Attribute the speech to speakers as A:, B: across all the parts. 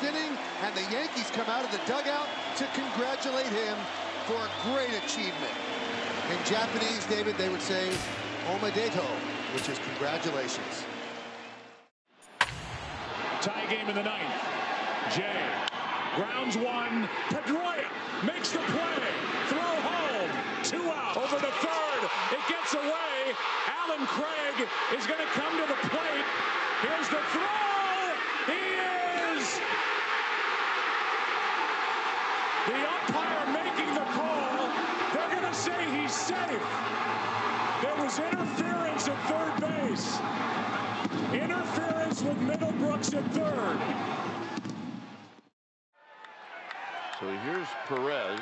A: first inning, and the Yankees come out of the dugout to congratulate him for a great achievement. In Japanese, David, they would say omedeto, which is congratulations.
B: Tie game in the ninth. Jay grounds one. Pedroia makes the play. Throw home. 2 out. Over to third. It gets away. Alan Craig is going to come to the plate. Here's the throw. He is. The umpire making the call. They're going to say he's safe. There was interference at third base. Interference with Middlebrooks at third.
C: So here's Perez.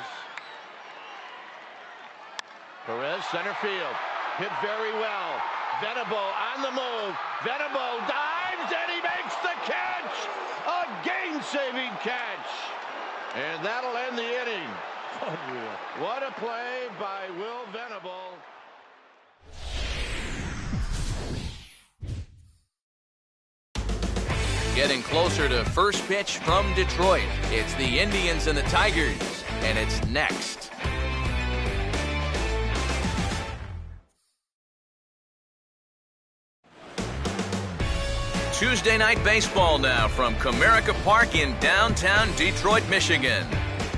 C: Perez, center field. Hit very well. Venable on the move. Venable dives and he makes the catch. A game-saving catch. And that'll end the inning. What a play by Will Venable.
D: Getting closer to first pitch from Detroit. It's the Indians and the Tigers, and it's next. Tuesday night baseball now from Comerica Park in downtown Detroit, Michigan.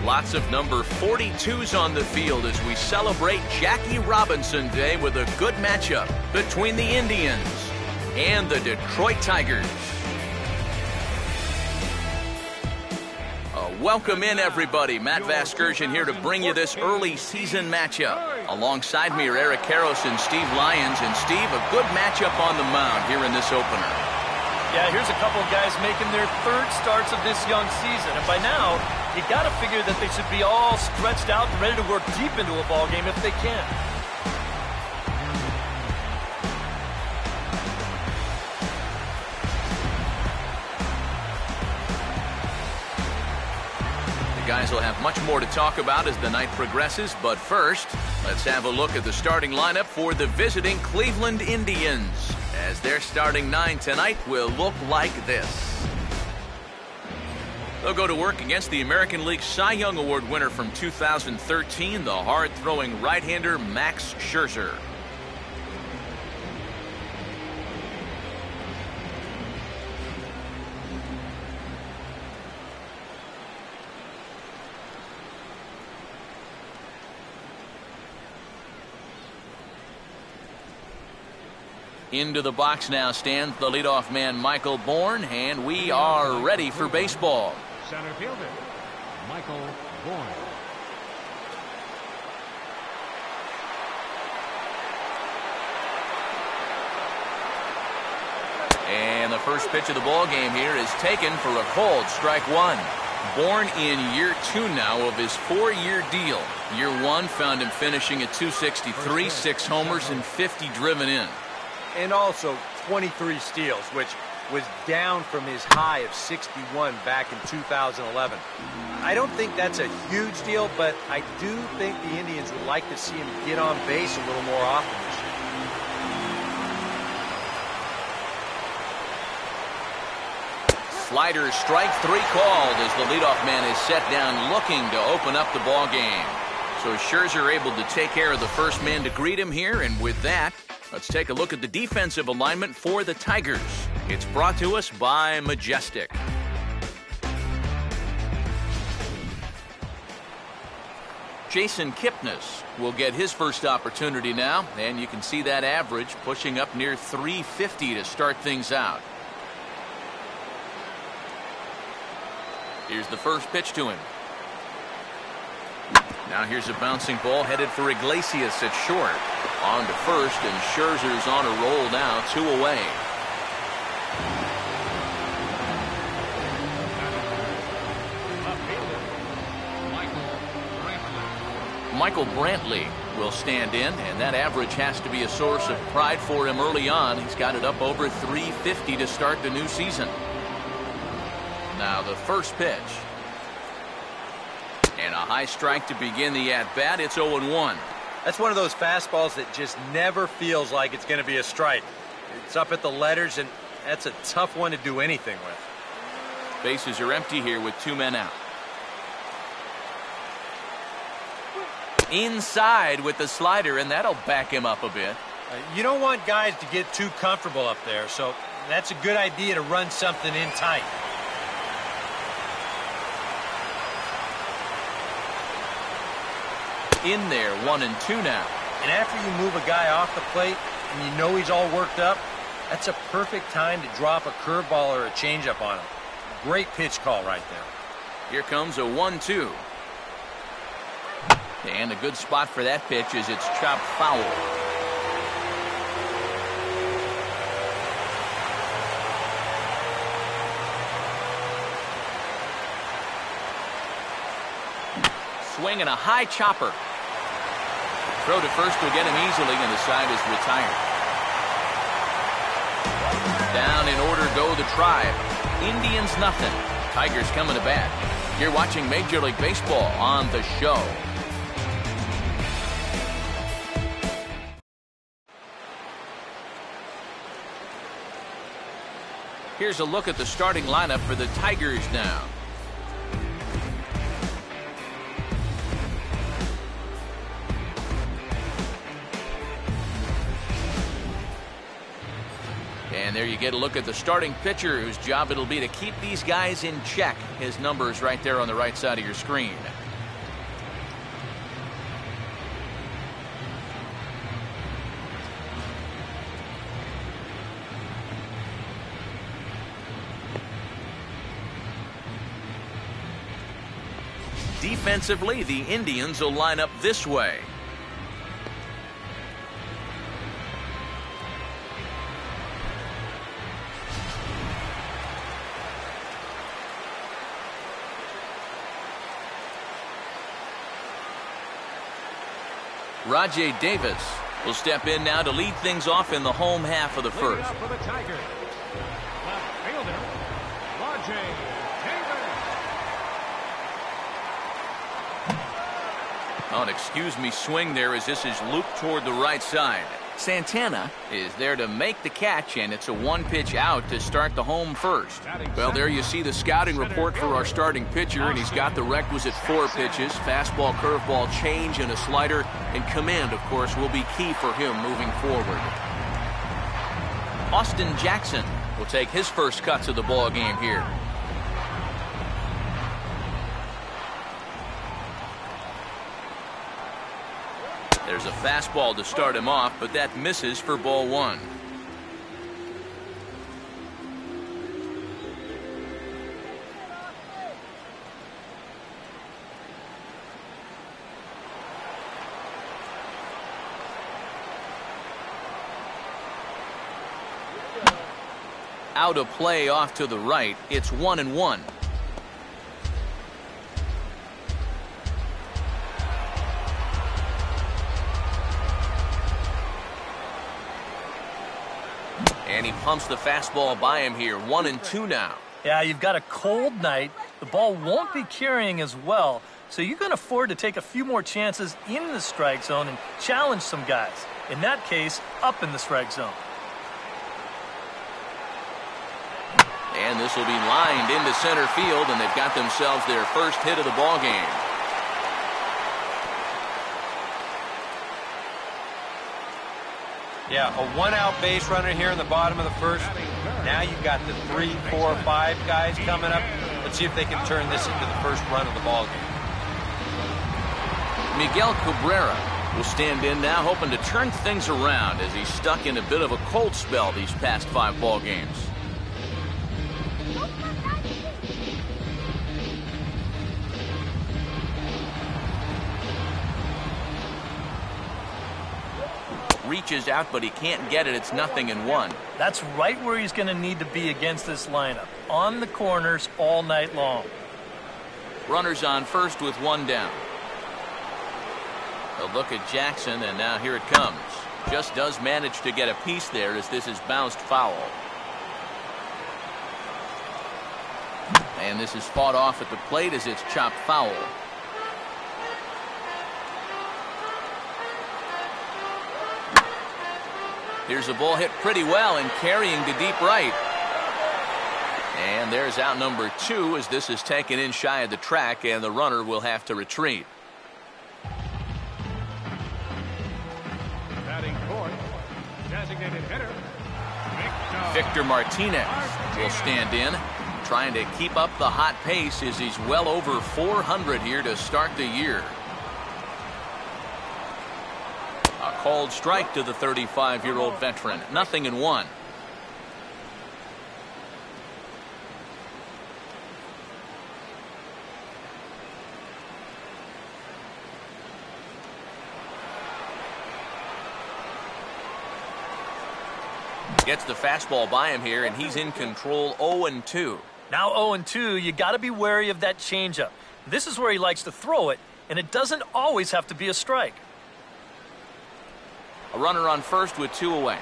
D: Lots of number 42s on the field as we celebrate Jackie Robinson Day with a good matchup between the Indians and the Detroit Tigers. Welcome in, everybody. Matt Vasgersian here to bring you this early season matchup. Alongside me are Eric Karros and Steve Lyons. And Steve, a good matchup on the mound here in this opener.
E: Yeah, here's a couple of guys making their third starts of this young season. And by now, you got to figure that they should be all stretched out and ready to work deep into a ball game if they can.
D: Guys will have much more to talk about as the night progresses, but first, let's have a look at the starting lineup for the visiting Cleveland Indians, as their starting 9 tonight will look like this. They'll go to work against the American League Cy Young Award winner from 2013, the hard-throwing right-hander Max Scherzer. Into the box now stands the leadoff man, Michael Bourn, and we are ready for baseball.
B: Center fielder, Michael Bourn.
D: And the first pitch of the ball game here is taken for a called strike one. Bourn in year 2 now of his 4-year deal. Year 1 found him finishing at 263, 6 homers, and 50 driven in.
E: And also 23 steals, which was down from his high of 61 back in 2011. I don't think that's a huge deal, but I do think the Indians would like to see him get on base a little more often this year.
D: Slider strike 3 called as the leadoff man is set down looking to open up the ball game. So Scherzer able to take care of the first man to greet him here, and with that, let's take a look at the defensive alignment for the Tigers. It's brought to us by Majestic. Jason Kipnis will get his first opportunity now, and you can see that average pushing up near 350 to start things out. Here's the first pitch to him. Now here's a bouncing ball headed for Iglesias at short. On to first, and Scherzer's on a roll now, 2 away. Michael Brantley will stand in, and that average has to be a source of pride for him early on. He's got it up over 350 to start the new season. Now the first pitch. And a high strike to begin the at-bat. It's 0-1.
E: That's one of those fastballs that just never feels like it's going to be a strike. It's up at the letters, and that's a tough one to do anything with.
D: Bases are empty here with 2 men out. Inside with the slider, and that'll back him up a bit.
E: You don't want guys to get too comfortable up there, so that's a good idea to run something in tight.
D: In there, 1-2 now.
E: And after you move a guy off the plate and you know he's all worked up, that's a perfect time to drop a curveball or a changeup on him. Great pitch call right there.
D: Here comes a 1-2. And a good spot for that pitch is it's chopped foul. Swing and a high chopper. Throw to first will get him easily, and the side is retired. Down in order go the Tribe. Indians nothing. Tigers coming to bat. You're watching Major League Baseball on The Show. Here's a look at the starting lineup for the Tigers now. And there you get a look at the starting pitcher, whose job it'll be to keep these guys in check. His number's right there on the right side of your screen. Defensively, the Indians will line up this way. Rajai Davis will step in now to lead things off in the home half of the first.
B: For the Tigers, left fielder, Rajai Davis.
D: Oh, and excuse me, swing there as this is looped toward the right side. Santana is there to make the catch, and it's a 1-pitch out to start the home first. Well, there you see the scouting report for our starting pitcher, and he's got the requisite 4 pitches: fastball, curveball, change, and a slider. And command, of course, will be key for him moving forward. Austin Jackson will take his first cuts of the ball game here. There's a fastball to start him off, but that misses for ball 1. Out of play off to the right. It's 1-1. And he pumps the fastball by him here. 1-2 now.
F: Yeah, you've got a cold night. The ball won't be carrying as well, so you can afford to take a few more chances in the strike zone and challenge some guys. In that case, up in the strike zone.
D: And this will be lined into center field, and they've got themselves their first hit of the ball game.
E: Yeah, a 1-out base runner here in the bottom of the first. Now you've got the 3, 4, 5 guys coming up. Let's see if they can turn this into the first run of the ball game.
D: Miguel Cabrera will stand in now, hoping to turn things around as he's stuck in a bit of a cold spell these past 5 ball games. Reaches out, but he can't get it. It's 0-1.
F: That's right where he's going to need to be against this lineup. On the corners all night long.
D: Runners on first with 1 down. A look at Jackson, and now here it comes. Just does manage to get a piece there as this is bounced foul. And this is fought off at the plate as it's chopped foul. Here's a ball hit pretty well and carrying to deep right. And there's out number 2 as this is taken in shy of the track, and the runner will have to retreat.
B: Batting fourth, designated hitter,
D: Victor Martinez will stand in, trying to keep up the hot pace as he's well over 400 here to start the year. A called strike to the 35-year-old veteran. 0-1. Gets the fastball by him here, and he's in control. 0-2.
F: Now 0-2, you got to be wary of that changeup. This is where he likes to throw it, and it doesn't always have to be a strike.
D: A runner on first with 2 away.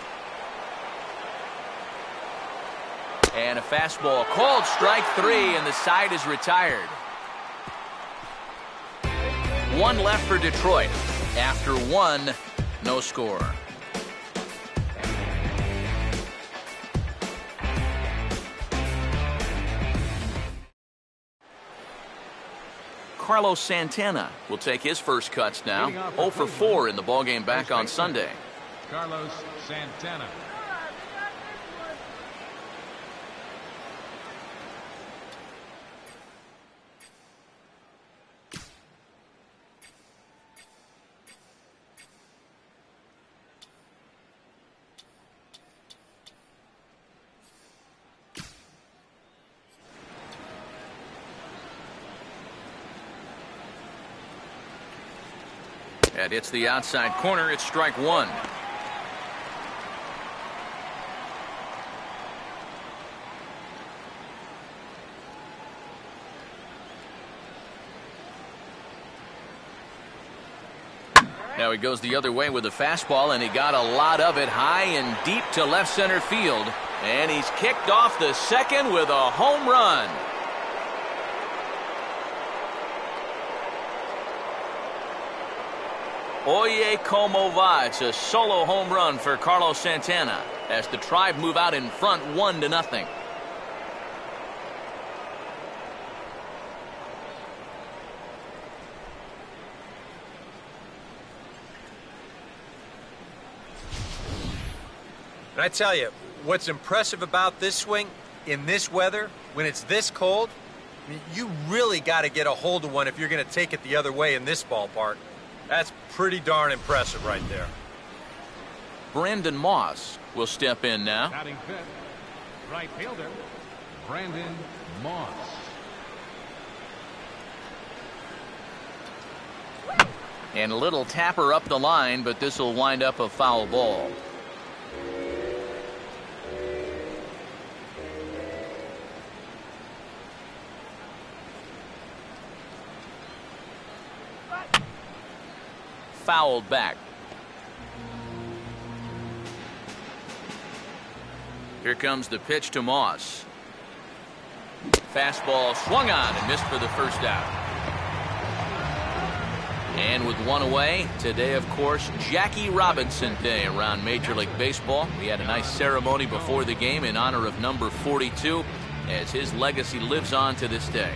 D: And a fastball called strike 3, and the side is retired. 1 left for Detroit. After 1, no score. Carlos Santana will take his first cuts now. 0 for 4 in the ballgame back on Sunday.
B: Carlos Santana.
D: And it's the outside corner. It's strike 1. Now he goes the other way with a fastball, and he got a lot of it high and deep to left center field. And he's kicked off the second with a home run. Oye como va. It's a solo home run for Carlos Santana as the Tribe move out in front 1-0.
E: And I tell you, what's impressive about this swing, in this weather, when it's this cold, you really got to get a hold of one if you're going to take it the other way in this ballpark. That's pretty darn impressive right there.
D: Brandon Moss will step in now.
B: Batting fifth, right fielder, Brandon Moss.
D: And a little tapper up the line, but this will wind up a foul ball. Fouled back. Here comes the pitch to Moss. Fastball swung on and missed for the first out. And with 1 away, today, of course, Jackie Robinson Day around Major League Baseball. We had a nice ceremony before the game in honor of number 42 as his legacy lives on to this day.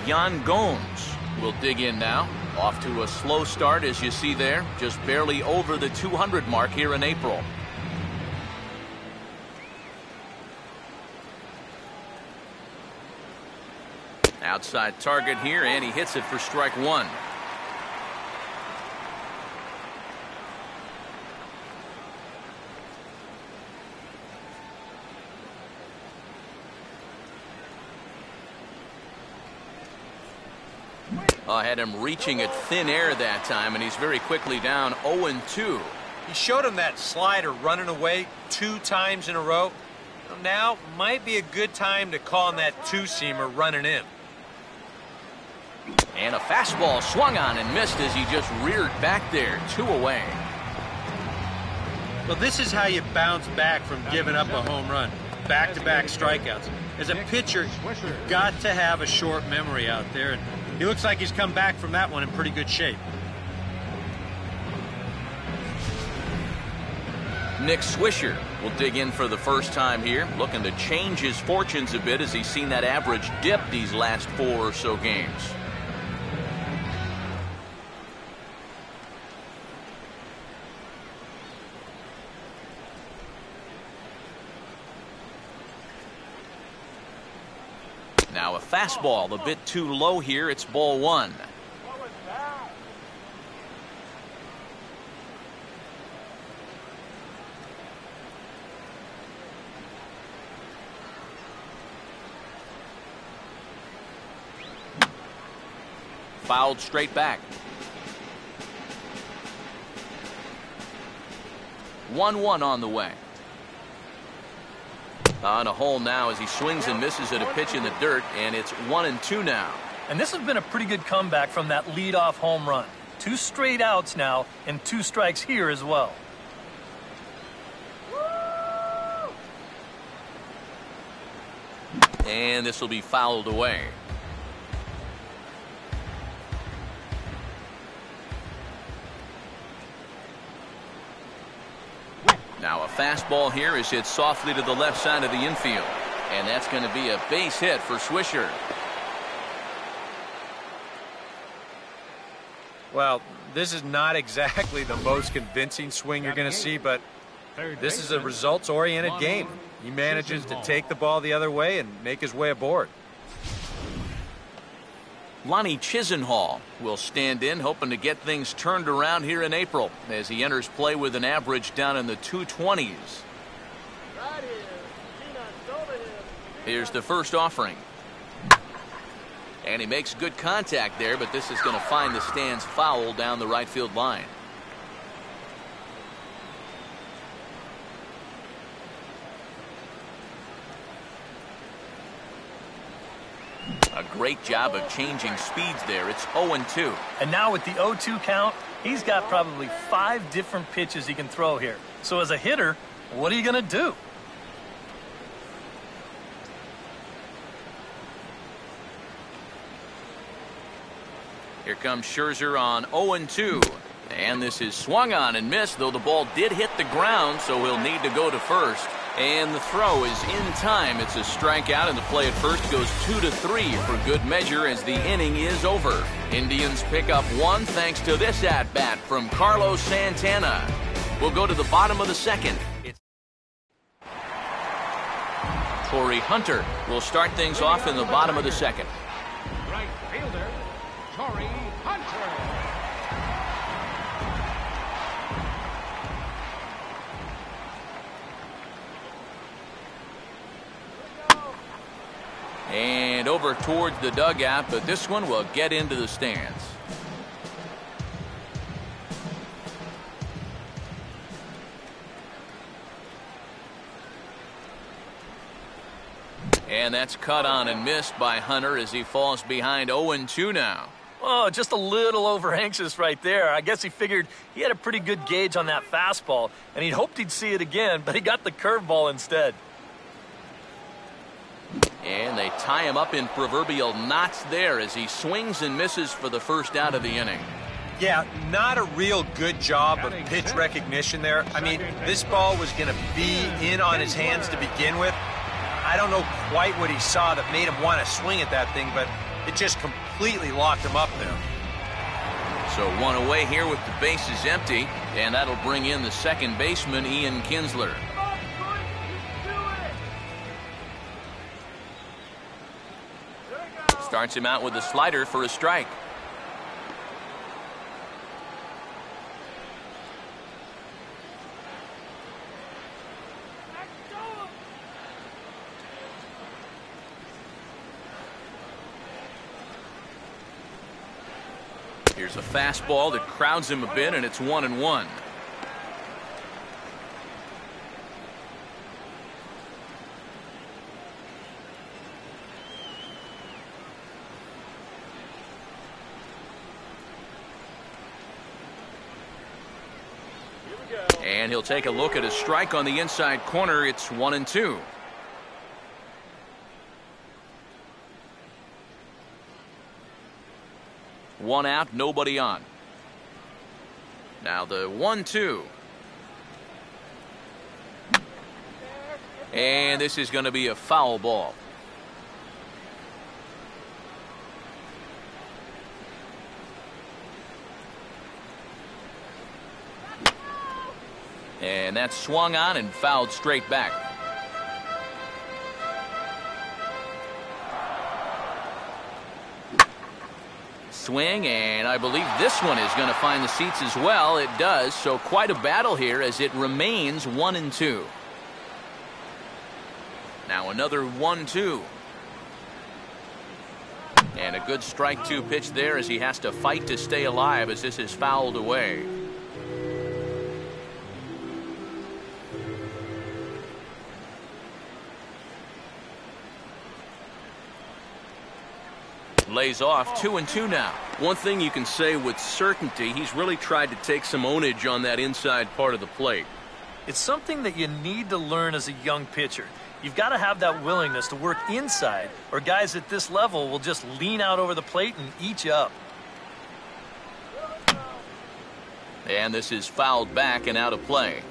D: Yan Gomes will dig in now. Off to a slow start, as you see there. Just barely over the 200 mark here in April. Outside target here, and he hits it for strike 1. Had him reaching at thin air that time, and he's very quickly down 0-2.
E: He showed him that slider running away 2 times in a row. Now might be a good time to call him that 2-seamer running in.
D: And a fastball swung on and missed as he just reared back there. 2 away.
E: Well, this is how you bounce back from giving up a home run. Back-to-back strikeouts. As a pitcher, you've got to have a short memory out there. And he looks like he's come back from that one in pretty good shape.
D: Nick Swisher will dig in for the first time here, looking to change his fortunes a bit as he's seen that average dip these last 4 or so games. Now a fastball a bit too low here. It's ball 1. Fouled straight back. 1-1 on the way. On a hole now as he swings and misses at a pitch in the dirt, and it's 1-2 now.
F: And this has been a pretty good comeback from that leadoff home run. 2 straight outs now and 2 strikes here as well.
D: And this will be fouled away. Now a fastball here is hit softly to the left side of the infield. And that's going to be a base hit for Swisher.
E: Well, this is not exactly the most convincing swing you're going to see, but this is a results-oriented game. He manages to take the ball the other way and make his way aboard.
D: Lonnie Chisenhall will stand in, hoping to get things turned around here in April as he enters play with an average down in the 220s. Here's the first offering. And he makes good contact there, but this is going to find the stands foul down the right field line. A great job of changing speeds there. It's 0-2.
F: And now with the 0-2 count, he's got probably 5 different pitches he can throw here. So as a hitter, what are you going to do?
D: Here comes Scherzer on 0-2. And this is swung on and missed, though the ball did hit the ground, so he'll need to go to first. And the throw is in time. It's a strikeout, and the play at first goes 2-3 for good measure as the inning is over. Indians pick up 1 thanks to this at-bat from Carlos Santana. We'll go to the bottom of the second. Torrey Hunter will start things off in the bottom of the second.
B: Right fielder, Torrey Hunter.
D: And over towards the dugout, but this one will get into the stands. And that's cut on and missed by Hunter as he falls behind 0-2 now.
F: Oh, just a little over anxious right there. I guess he figured he had a pretty good gauge on that fastball, and he'd hoped he'd see it again, but he got the curveball instead.
D: And they tie him up in proverbial knots there as he swings and misses for the first out of the inning.
E: Yeah, not a real good job of pitch recognition there. I mean, this ball was going to be in on his hands to begin with. I don't know quite what he saw that made him want to swing at that thing, but it just completely locked him up there.
D: So 1 away here with the bases empty, and that'll bring in the second baseman, Ian Kinsler. Starts him out with a slider for a strike. Here's a fastball that crowds him a bit, and it's 1-1. And he'll take a look at a strike on the inside corner. It's 1-2. One out, nobody on. Now the 1-2. And this is going to be a foul ball. And that's swung on and fouled straight back. Swing, and I believe this one is going to find the seats as well. It does, so quite a battle here as it remains 1-2. Now another 1-2. And a good strike two pitch there as he has to fight to stay alive as this is fouled away. Lays off 2-2 now. One thing you can say with certainty, he's really tried to take some ownage on that inside part of the plate.
F: It's something that you need to learn as a young pitcher. You've got to have that willingness to work inside, or guys at this level will just lean out over the plate and eat you up.
D: And this is fouled back and out of play.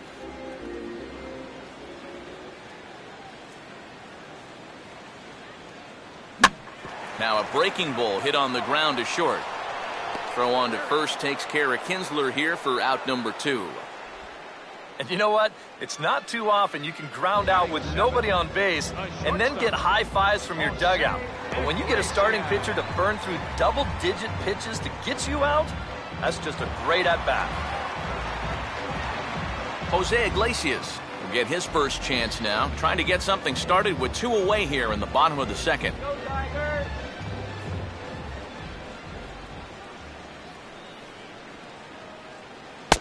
D: Now a breaking ball hit on the ground to short. Throw on to first takes care of Kinsler here for out number 2.
F: And you know what? It's not too often you can ground out with nobody on base and then get high fives from your dugout. But when you get a starting pitcher to burn through double-digit pitches to get you out, that's just a great at-bat.
D: Jose Iglesias will get his first chance now, trying to get something started with 2 away here in the bottom of the second.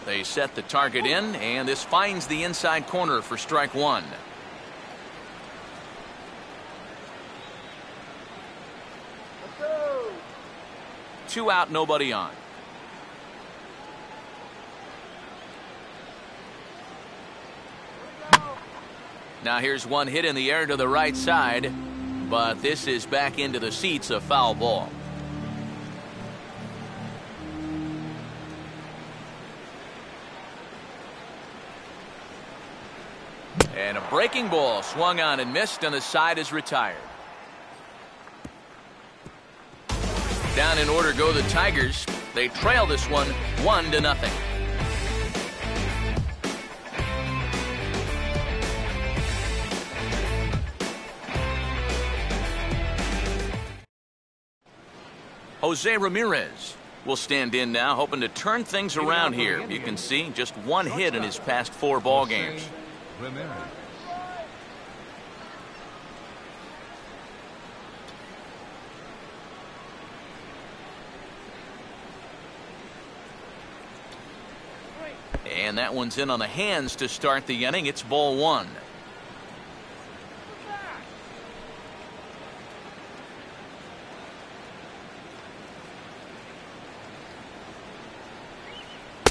D: They set the target in, and this finds the inside corner for strike 1. Two out, nobody on. Now here's one hit in the air to the right side, but this is back into the seats, a foul ball. And a breaking ball swung on and missed, and the side is retired. Down in order go the Tigers. They trail this one 1-0. Jose Ramirez will stand in now, hoping to turn things around here. You can see just 1 hit in his past 4 ball games. And that one's in on the hands to start the inning. It's ball 1.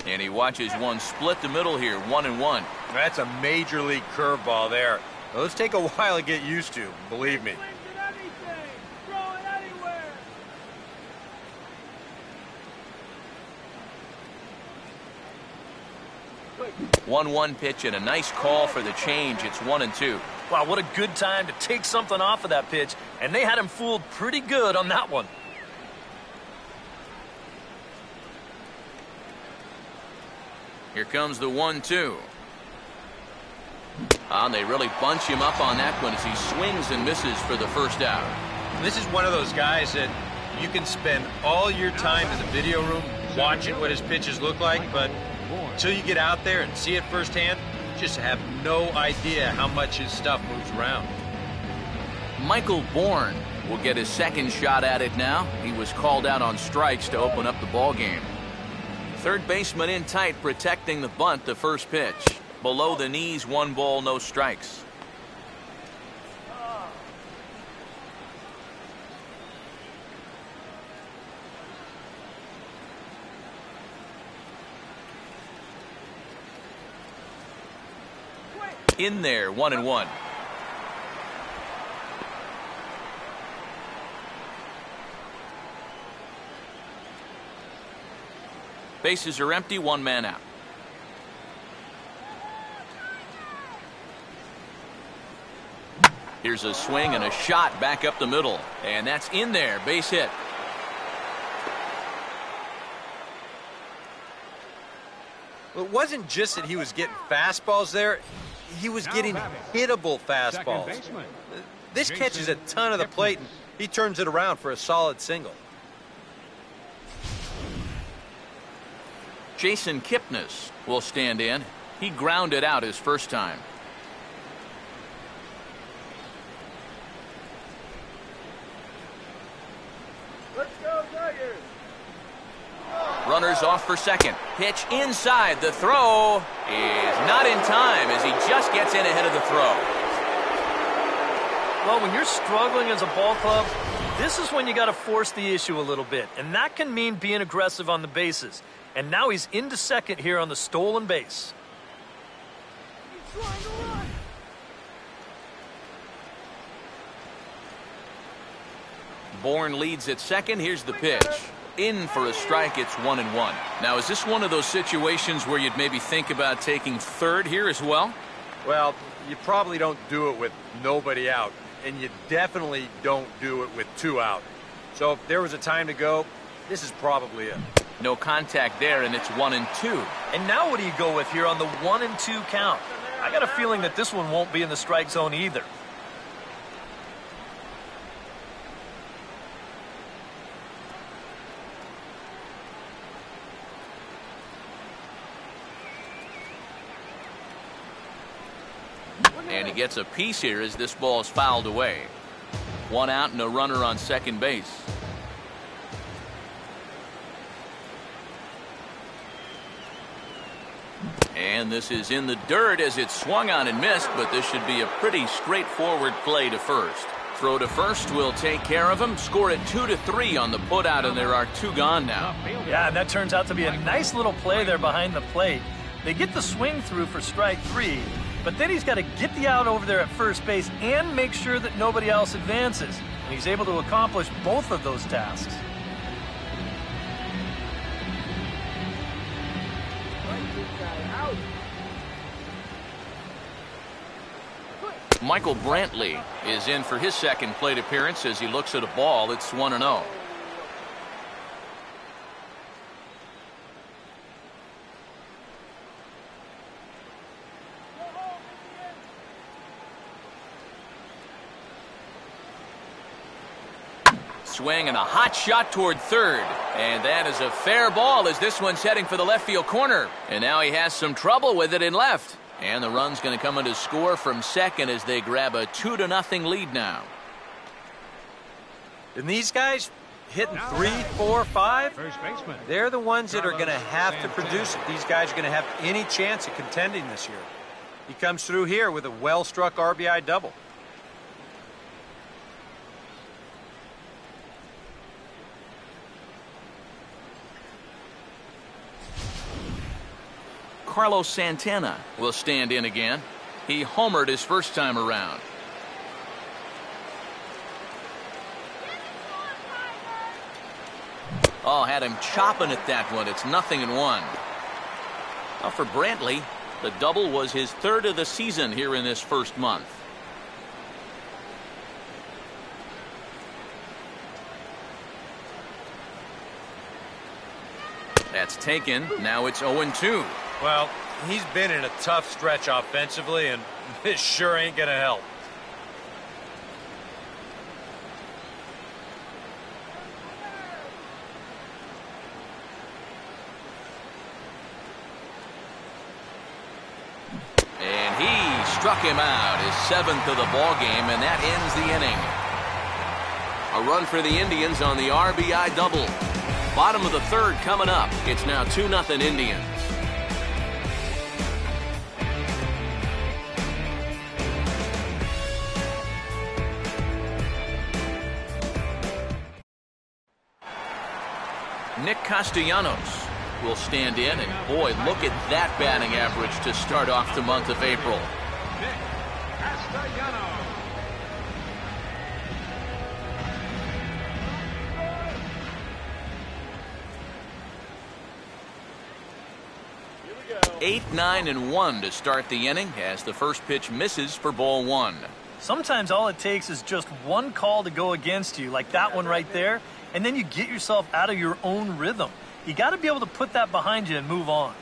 D: And he watches one split the middle here, 1-1.
E: That's a major league curveball there. Those take a while to get used to, believe me.
D: 1-1 pitch and a nice call for the change. It's 1-2.
F: Wow, what a good time to take something off of that pitch, and they had him fooled pretty good on that one.
D: Here comes the 1-2. And they really bunch him up on that one as he swings and misses for the first out.
E: This is one of those guys that you can spend all your time in the video room watching what his pitches look like, but until you get out there and see it firsthand, you just have no idea how much his stuff moves around.
D: Michael Bourne will get his second shot at it now. He was called out on strikes to open up the ball game. Third baseman in tight, protecting the bunt, the first pitch. Below the knees, 1 ball, no strikes. In there, 1-1. Bases are empty, 1 man out. Here's a swing and a shot back up the middle. And that's in there. Base hit.
E: Well, it wasn't just that he was getting fastballs there. He was getting hittable fastballs. This catches a ton of the plate, and he turns it around for a solid single.
D: Jason Kipnis will stand in. He grounded out his first time.
C: Let's go, Tigers!
D: Runners off for second. Pitch inside. The throw is not in time as he just gets in ahead of the throw.
F: Well, when you're struggling as a ball club, this is when you got to force the issue a little bit. And that can mean being aggressive on the bases. And now he's into second here on the stolen base.
D: Bourne leads at second. Here's the pitch. In for a strike. It's 1-1. Now, is this one of those situations where you'd maybe think about taking third here as well?
E: Well, you probably don't do it with nobody out, and you definitely don't do it with 2 out. So if there was a time to go, this is probably it.
D: No contact there, and it's 1-2.
F: And now what do you go with here on the 1-2 count? I got a feeling that this one won't be in the strike zone either.
D: And he gets a piece here as this ball is fouled away. 1 out and a runner on second base. And this is in the dirt as it's swung on and missed, but this should be a pretty straightforward play to first. Throw to first will take care of him. Score it 2-3 on the putout, and there are 2 gone now.
F: Yeah, and that turns out to be a nice little play there behind the plate. They get the swing through for strike 3, but then he's got to get the out over there at first base and make sure that nobody else advances. And he's able to accomplish both of those tasks.
D: Michael Brantley is in for his second plate appearance as he looks at a ball. It's 1-0. Swing and a hot shot toward third. And that is a fair ball as this one's heading for the left field corner. And now he has some trouble with it in left. And the run's going to come in to score from second as they grab a 2-0 lead now.
E: And these guys hitting 3, 4, 5, they're the ones that are going to have to produce if these guys are going to have any chance of contending this year. He comes through here with a well-struck RBI double.
D: Carlos Santana will stand in again. He homered his first time around. Oh, had him chopping at that one. It's 0-1. Now for Brantley, the double was his third of the season here in this first month. That's taken. Now it's 0-2.
E: Well, he's been in a tough stretch offensively, and this sure ain't going to help.
D: And he struck him out, his 7th of the ball game, and that ends the inning. A run for the Indians on the RBI double. Bottom of the third coming up. It's now 2-0 Indians. Nick Castellanos will stand in, and boy, look at that batting average to start off the month of April.
B: Nick Castellanos.
C: Here we go.
D: 8, 9, and 1 to start the inning as the first pitch misses for ball 1.
F: Sometimes all it takes is just one call to go against you, like that one right there, and then you get yourself out of your own rhythm. You got to be able to put that behind you and move on.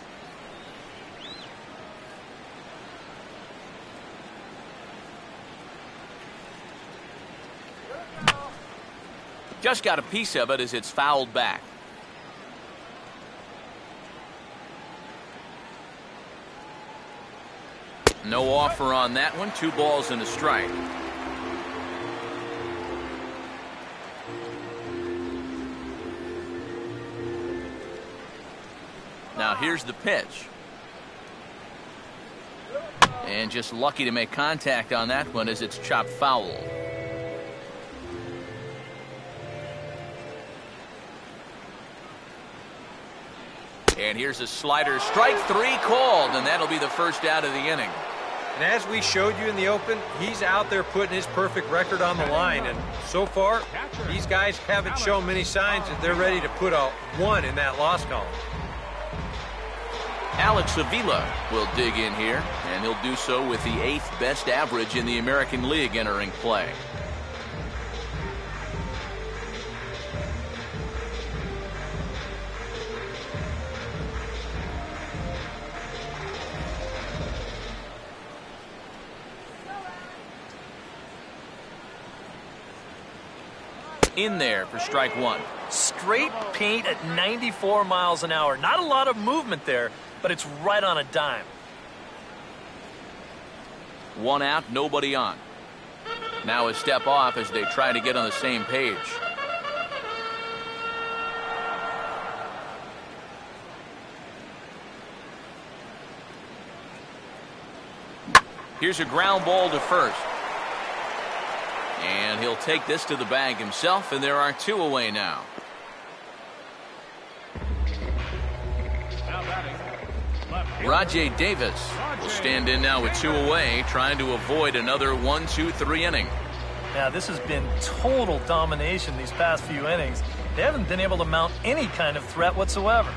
D: Just got a piece of it as it's fouled back. No offer on that one. 2 balls and a strike. Now here's the pitch. And just lucky to make contact on that one as it's chopped foul. And here's a slider. Strike 3 called, and that'll be the first out of the inning.
E: And as we showed you in the open, he's out there putting his perfect record on the line. And so far, these guys haven't shown many signs that they're ready to put a 1 in that loss column.
D: Alex Avila will dig in here, and he'll do so with the 8th best average in the American League entering play. In there for strike 1.
F: Straight paint at 94 miles an hour. Not a lot of movement there, but it's right on a dime.
D: 1 out, nobody on. Now a step off as they try to get on the same page. Here's a ground ball to first. And he'll take this to the bag himself, and there are 2 away now. Rajay Davis will stand in now with 2 away, trying to avoid another 1-2-3 inning.
F: Yeah, this has been total domination these past few innings. They haven't been able to mount any kind of threat whatsoever.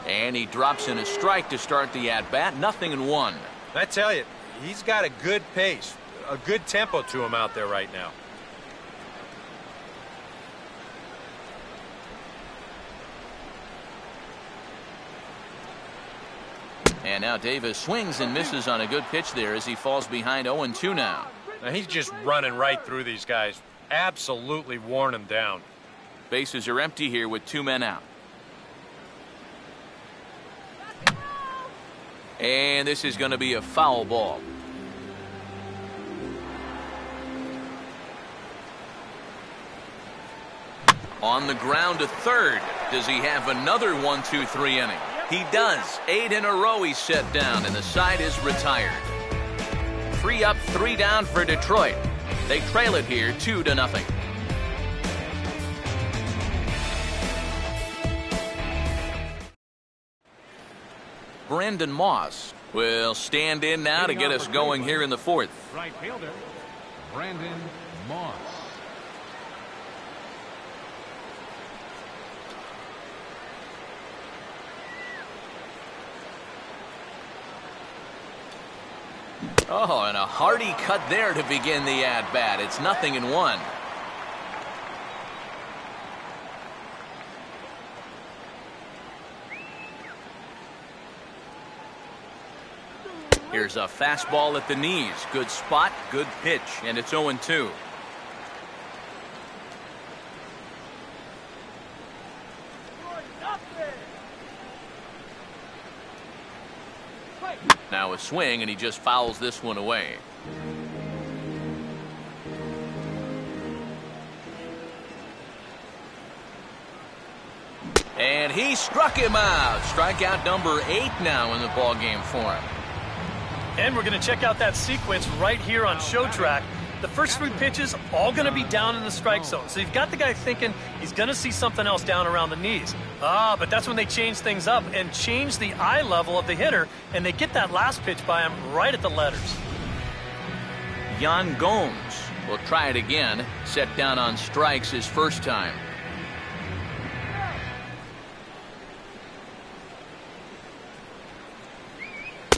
D: And he drops in a strike to start the at-bat. 0-1.
E: I tell you, he's got a good pace, a good tempo to him out there right now.
D: And now Davis swings and misses on a good pitch there as he falls behind 0-2 now.
E: Now he's just running right through these guys. Absolutely worn them down.
D: Bases are empty here with 2 men out. And this is going to be a foul ball. On the ground to third. Does he have another 1-2-3 inning? He does. 8 in a row he's set down, and the side is retired. 3 up, 3 down for Detroit. They trail it here 2-0. Brandon Moss will stand in now to get us going here in the 4th.
B: Right fielder, Brandon Moss.
D: Oh, and a hearty cut there to begin the at-bat. It's 0-1. Here's a fastball at the knees. Good spot, good pitch, and it's 0-2. Now a swing, and he just fouls this one away. And he struck him out. Strikeout number 8 now in the ballgame for him.
F: And we're going to check out that sequence right here on Showtrack. The first 3 pitches all going to be down in the strike zone. So you've got the guy thinking he's going to see something else down around the knees. But that's when they change things up and change the eye level of the hitter, and they get that last pitch by him right at the letters.
D: Yan Gomes will try it again. Set down on strikes his first time.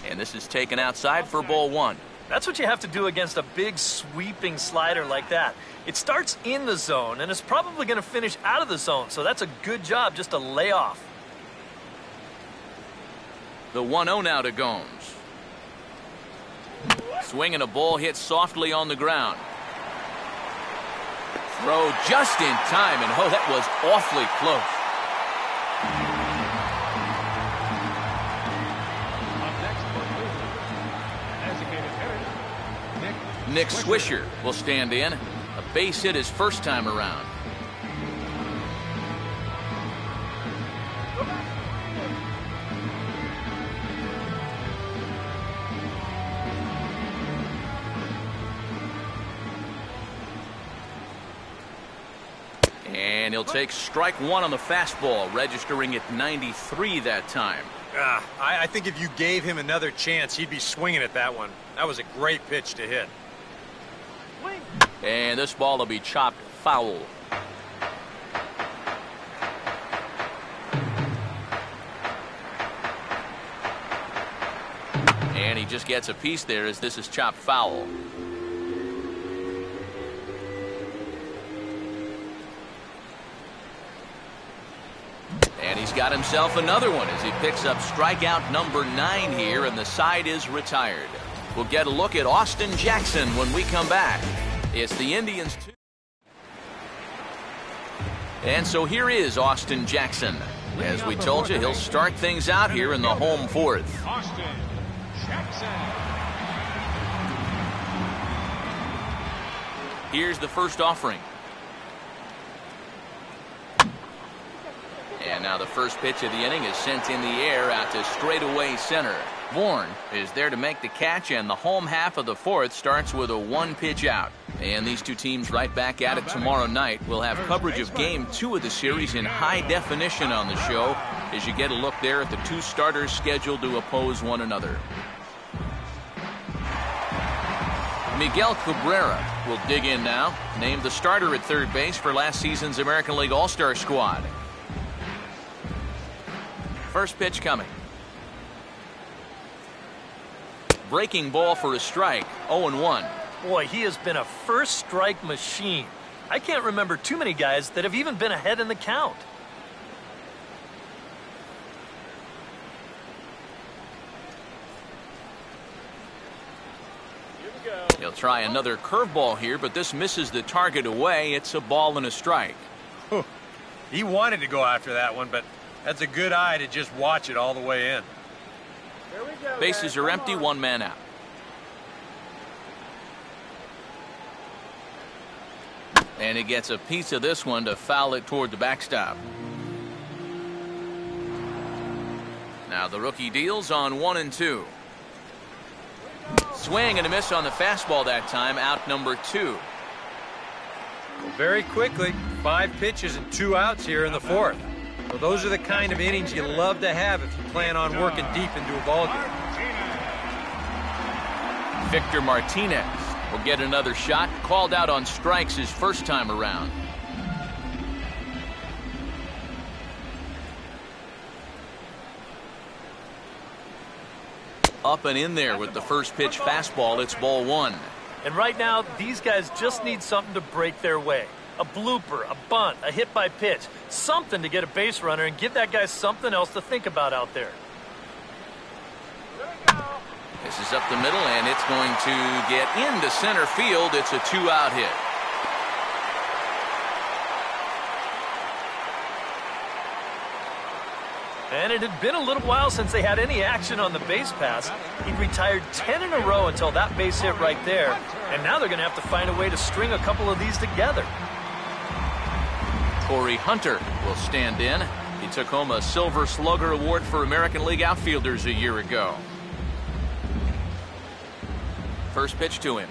D: And this is taken outside for ball one.
F: That's what you have to do against a big sweeping slider like that. It starts in the zone and it's probably going to finish out of the zone, so that's a good job just to lay off.
D: The 1-0 now to Gomes. Swinging a ball hit softly on the ground. Throw just in time, and oh, that was awfully close. Nick Swisher will stand in. A base hit his first time around. And he'll take strike one on the fastball, registering at 93 that time.
E: I think if you gave him another chance, he'd be swinging at that one. That was a great pitch to hit.
D: And this ball will be chopped foul. And he just gets a piece there as this is chopped foul. And he's got himself another one as he picks up strikeout number 9 here, and the side is retired. We'll get a look at Austin Jackson when we come back. It's the Indians 2. And so here is Austin Jackson. As we told you, he'll start things out here in the home fourth.
B: Austin Jackson.
D: Here's the first offering. And now the first pitch of the inning is sent in the air out to straightaway center. Bourne is there to make the catch, and the home half of the fourth starts with a 1-pitch out. And these two teams right back at it tomorrow night. We'll have coverage of Game 2 of the series in high definition on the show as you get a look there at the two starters scheduled to oppose one another. Miguel Cabrera will dig in now, named the starter at third base for last season's American League All-Star squad. First pitch coming. Breaking ball for a strike. 0-1.
F: Boy, he has been a first strike machine. I can't remember too many guys that have even been ahead in the count.
D: He'll try another curveball here, but this misses the target away. It's a ball and a strike.
E: He wanted to go after that one, but that's a good eye to just watch it all the way in.
D: Bases are empty, one man out. And he gets a piece of this one to foul it toward the backstop. Now the rookie deals on 1-2. Swing and a miss on the fastball that time, out number 2.
E: Well, very quickly, 5 pitches and 2 outs here in the fourth. Well, those are the kind of innings you love to have if you plan on working deep into a ball game.
D: Victor Martinez will get another shot, called out on strikes his first time around. Up and in there with the first pitch fastball. It's ball 1.
F: And right now, these guys just need something to break their way. A blooper, a bunt, a hit by pitch, something to get a base runner and give that guy something else to think about out there.
D: This is up the middle, and it's going to get into center field. It's a 2-out hit.
F: And it had been a little while since they had any action on the base pass. He'd retired 10 in a row until that base hit right there. And now they're going to have to find a way to string a couple of these together.
D: Corey Hunter will stand in. He took home a Silver Slugger Award for American League outfielders a year ago. First pitch to him.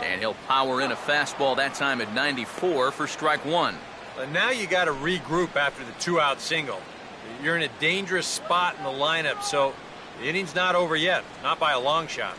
D: And he'll power in a fastball that time at 94 for strike 1.
E: But now you got to regroup after the 2-out single. You're in a dangerous spot in the lineup, so the inning's not over yet. Not by a long shot.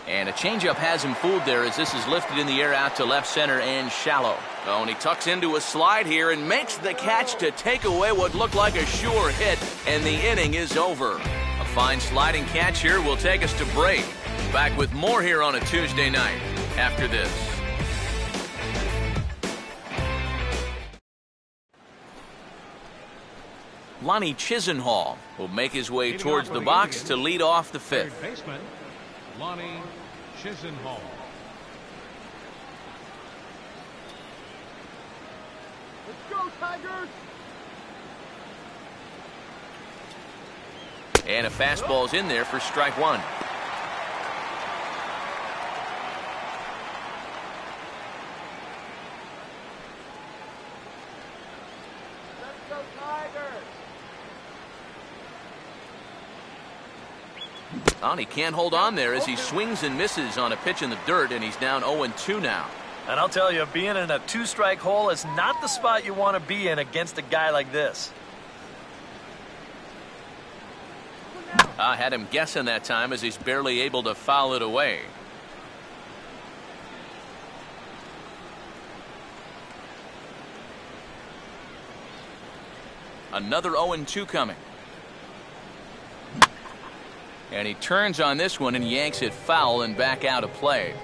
D: And a changeup has him fooled there as this is lifted in the air out to left center and shallow. Oh, and he tucks into a slide here and makes the catch to take away what looked like a sure hit, and the inning is over. A fine sliding catch here will take us to break. Back with more here on a Tuesday night after this. Lonnie Chisenhall will make his way towards the box to lead off the fifth.
B: Third baseman, Lonnie Chisenhall.
A: Let's go, Tigers!
D: And a fastball's in there for strike one.
A: Let's go, Tigers!
D: He can't hold on there as he swings and misses on a pitch in the dirt, and he's down 0-2 now.
F: And I'll tell you, being in a two-strike hole is not the spot you want to be in against a guy like this.
D: I had him guessing that time as he's barely able to foul it away. Another 0-2 coming. And he turns on this one and yanks it foul and back out of play.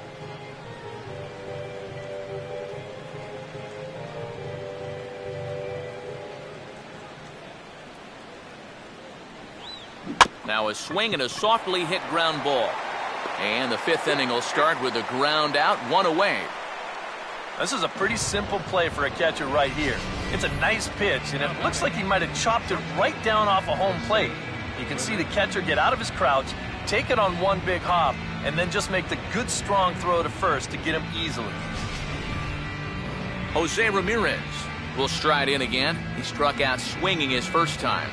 D: Now a swing and a softly hit ground ball. And the fifth inning will start with a ground out, one away.
F: This is a pretty simple play for a catcher right here. It's a nice pitch, and it looks like he might have chopped it right down off a home plate. You can see the catcher get out of his crouch, take it on one big hop, and then just make the good strong throw to first to get him easily.
D: Jose Ramirez will stride in again. He struck out swinging his first time.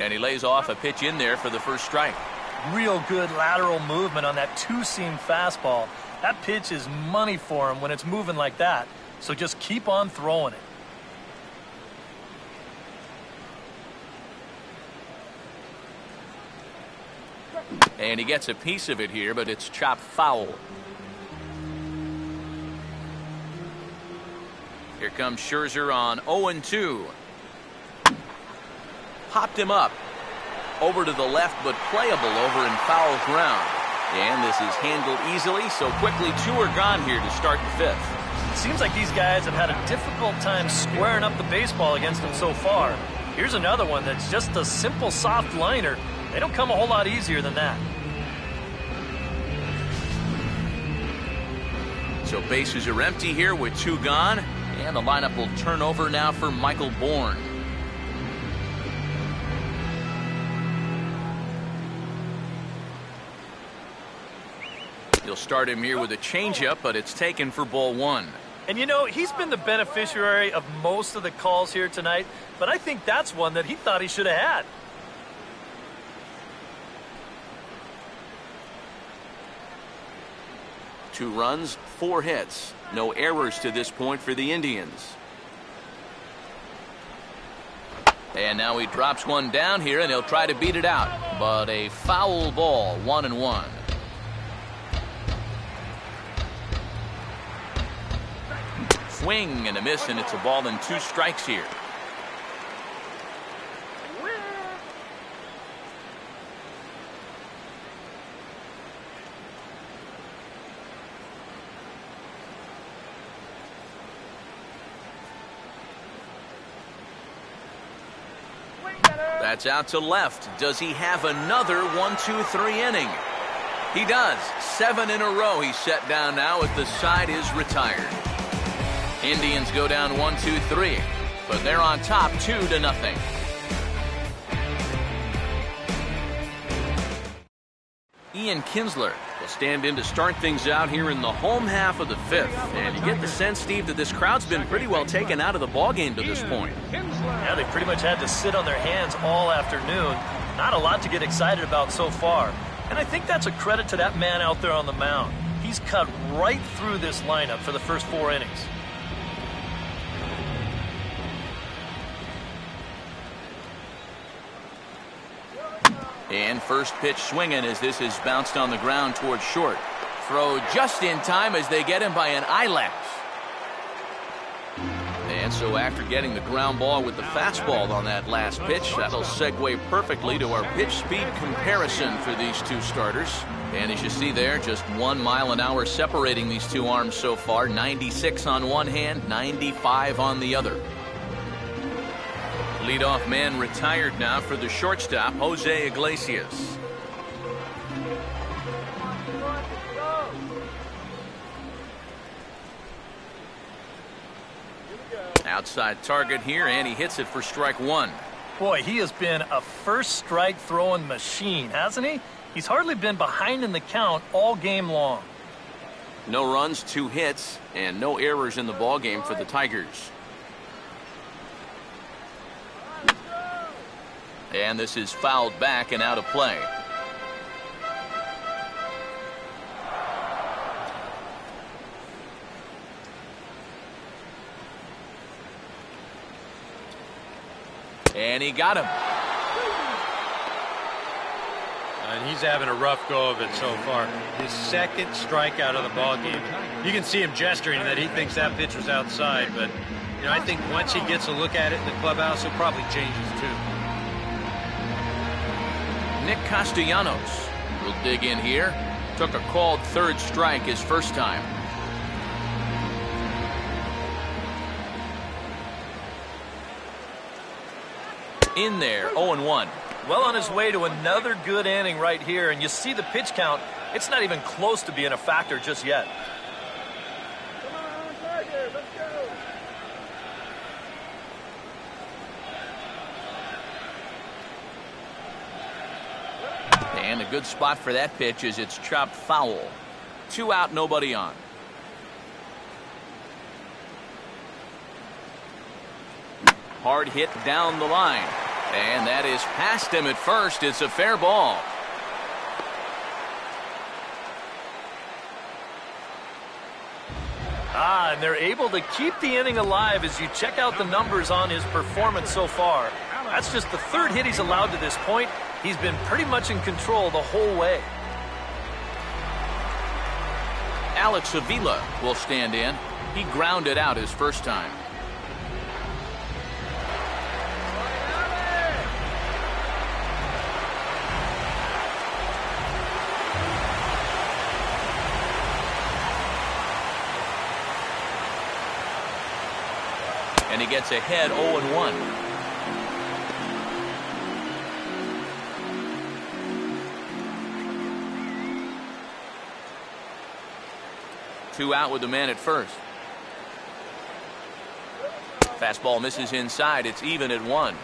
D: And he lays off a pitch in there for the first strike.
F: Real good lateral movement on that two-seam fastball. That pitch is money for him when it's moving like that. So just keep on throwing it.
D: And he gets a piece of it here, but it's chopped foul. Here comes Scherzer on 0-2. Hopped him up. Over to the left, but playable over in foul ground. And this is handled easily, so quickly two are gone here to start the fifth.
F: It seems like these guys have had a difficult time squaring up the baseball against him so far. Here's another one that's just a simple soft liner. They don't come a whole lot easier than that.
D: So bases are empty here with two gone, and the lineup will turn over now for Michael Bourn. He'll start him here with a changeup, but it's taken for ball one.
F: And you know, he's been the beneficiary of most of the calls here tonight, but I think that's one that he thought he should have had.
D: Two runs, 4 hits. No errors to this point for the Indians. And now he drops one down here, and he'll try to beat it out. But a foul ball, 1-1. Swing and a miss, and it's a ball and 2 strikes here. That's out to left. Does he have another 1-2-3 inning? He does. 7 in a row he's set down now as the side is retired. Indians go down 1-2-3, but they're on top 2-0. Ian Kinsler will stand in to start things out here in the home half of the fifth. And you get the sense, Steve, that this crowd's been pretty well taken out of the ballgame to this point.
F: Yeah, they pretty much had to sit on their hands all afternoon. Not a lot to get excited about so far. And I think that's a credit to that man out there on the mound. He's cut right through this lineup for the first 4 innings.
D: And first pitch swinging as this is bounced on the ground towards short. Throw just in time as they get him by an eye lapse. And so after getting the ground ball with the fastball on that last pitch, that'll segue perfectly to our pitch speed comparison for these two starters. And as you see there, just 1 mile an hour separating these two arms so far. 96 on one hand, 95 on the other. Leadoff man retired now for the shortstop, Jose Iglesias. Outside target here, and he hits it for strike one.
F: Boy, he has been a first strike throwing machine, hasn't he? He's hardly been behind in the count all game long.
D: No runs, 2 hits, and no errors in the ballgame for the Tigers. And this is fouled back and out of play. And he got him.
E: And he's having a rough go of it so far. His second strikeout of the ball game. You can see him gesturing that he thinks that pitch was outside, but I think once he gets a look at it in the clubhouse, he'll probably change his tune.
D: Nick Castellanos will dig in here. Took a called third strike his first time. In there, 0-1.
F: Well on his way to another good inning right here, and you see the pitch count. It's not even close to being a factor just yet.
G: Come on, Tiger, let's go.
D: And a good spot for that pitch is it's chopped foul. 2 out, nobody on. Hard hit down the line. And that is past him at first. It's a fair ball.
F: And they're able to keep the inning alive as you check out the numbers on his performance so far. That's just the 3rd hit he's allowed to this point. He's been pretty much in control the whole way.
D: Alex Avila will stand in. He grounded out his first time. And he gets ahead 0-1. Two out with the man at first. Fastball misses inside. It's even at 1.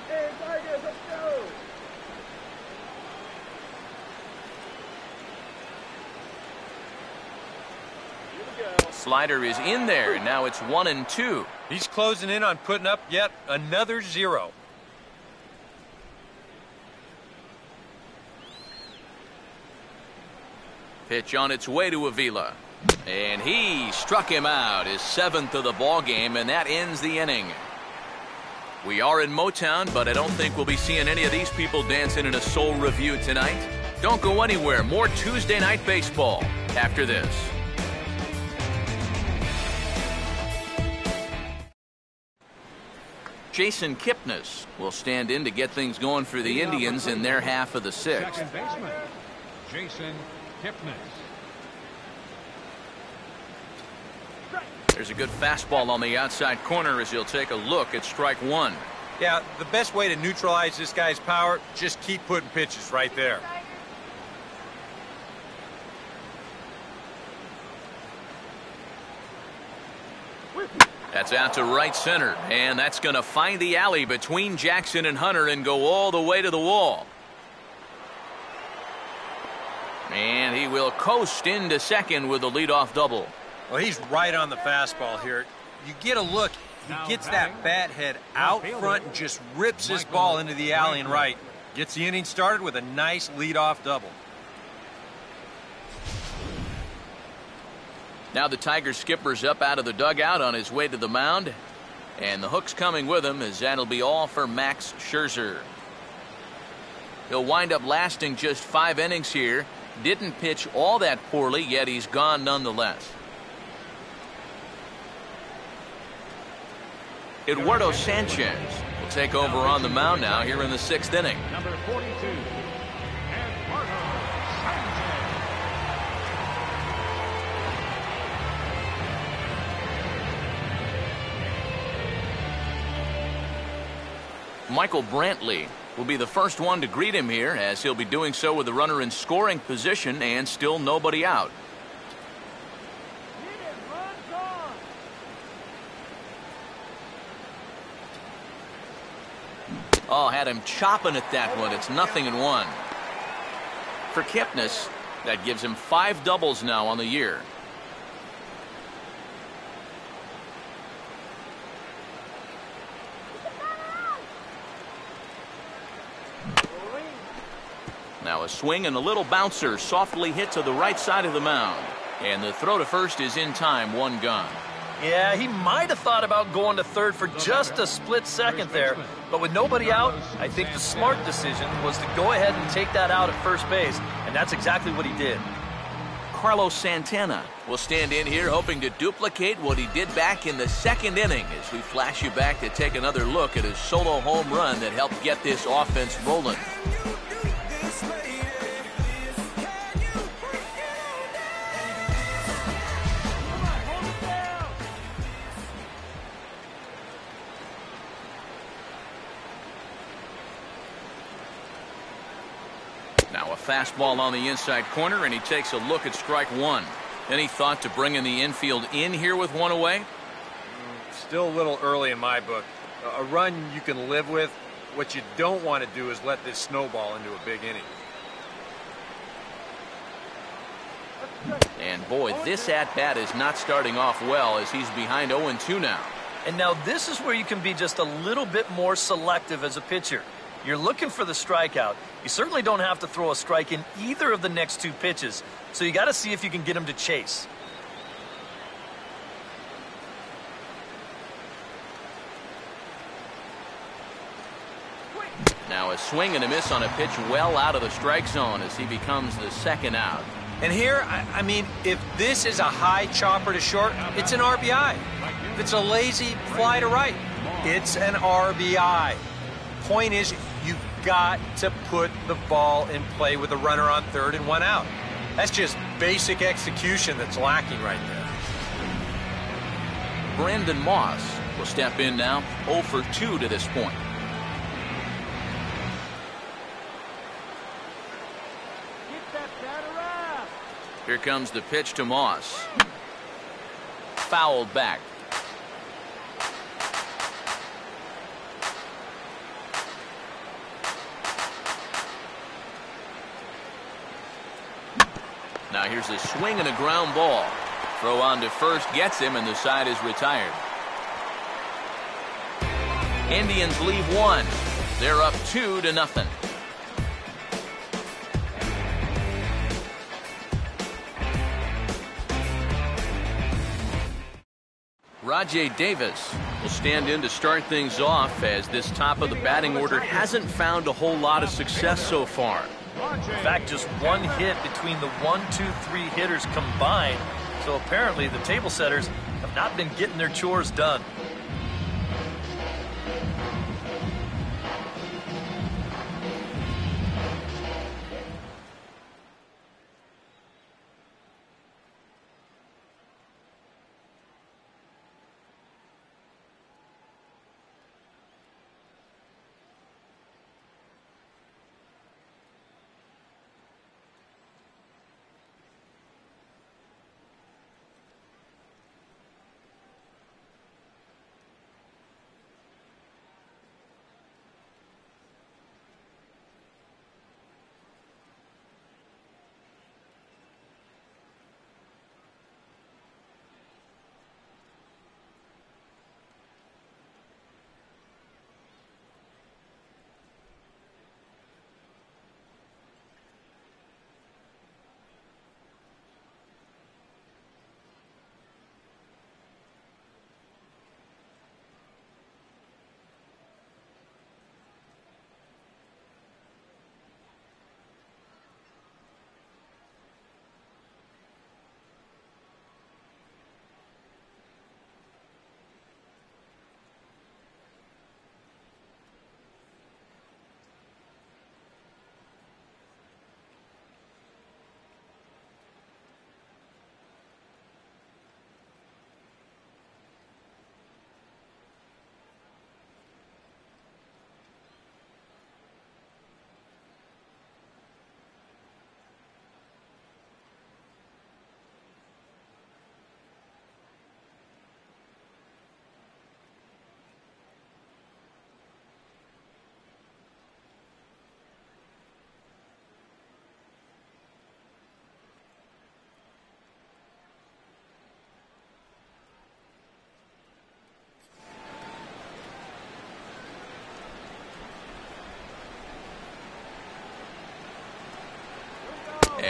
G: Hey, Tigers, let's go.
D: Slider is in there, and now it's 1-2.
E: He's closing in on putting up yet another 0.
D: Pitch on its way to Avila. And he struck him out, his 7th of the ball game, and that ends the inning. We are in Motown, but I don't think we'll be seeing any of these people dancing in a soul review tonight. Don't go anywhere. More Tuesday Night Baseball after this. Jason Kipnis will stand in to get things going for the Indians in their half of the 6th.
B: Second baseman, Jason Kipnis.
D: There's a good fastball on the outside corner as he'll take a look at strike 1.
E: Yeah, the best way to neutralize this guy's power, just keep putting pitches right there.
D: That's out to right center, and that's going to find the alley between Jackson and Hunter and go all the way to the wall. And he will coast into second with a leadoff double.
E: Well, he's right on the fastball here. You get a look. He gets that bat head out front and just rips this ball into the alley and right. Gets the inning started with a nice leadoff double.
D: Now the Tiger skipper's up out of the dugout on his way to the mound. And the hook's coming with him, as that'll be all for Max Scherzer. He'll wind up lasting just 5 innings here. Didn't pitch all that poorly, yet he's gone nonetheless. Eduardo Sanchez will take over on the mound now here in the 6th inning.
B: Number 42, Eduardo Sanchez.
D: Michael Brantley will be the first one to greet him here, as he'll be doing so with the runner in scoring position and still nobody out. Oh, had him chopping at that one. It's 0-1. For Kipnis, that gives him 5 doubles now on the year. Now a swing and a little bouncer softly hit to the right side of the mound. And the throw to first is in time, 1 gone.
F: Yeah, he might have thought about going to third for just a split second there. But with nobody out, I think the smart decision was to go ahead and take that out at first base. And that's exactly what he did.
D: Carlos Santana will stand in here hoping to duplicate what he did back in the 2nd inning, as we flash you back to take another look at his solo home run that helped get this offense rolling. Now a fastball on the inside corner, and he takes a look at strike 1. Any thought to bringing the infield in here with 1 away?
E: Still a little early in my book. A run you can live with. What you don't want to do is let this snowball into a big inning.
D: And boy, this at-bat is not starting off well, as he's behind 0-2 now.
F: And now this is where you can be just a little bit more selective as a pitcher. You're looking for the strikeout. You certainly don't have to throw a strike in either of the next 2 pitches. So you got to see if you can get him to chase.
D: Now a swing and a miss on a pitch well out of the strike zone, as he becomes the 2nd out.
E: And here, I mean, if this is a high chopper to short, it's an RBI. If it's a lazy fly to right, it's an RBI. Point is, you've got to put the ball in play with a runner on third and 1 out. That's just basic execution that's lacking right there.
D: Brandon Moss will step in now, 0 for 2 to this point. Here comes the pitch to Moss. Fouled back. Now here's a swing and a ground ball. Throw on to first gets him, and the side is retired. Indians leave 1. They're up 2-0. Rajai Davis will stand in to start things off, as this top of the batting order hasn't found a whole lot of success so far.
F: In fact, just 1 hit between the 1, 2, 3 hitters combined. So apparently the table setters have not been getting their chores done.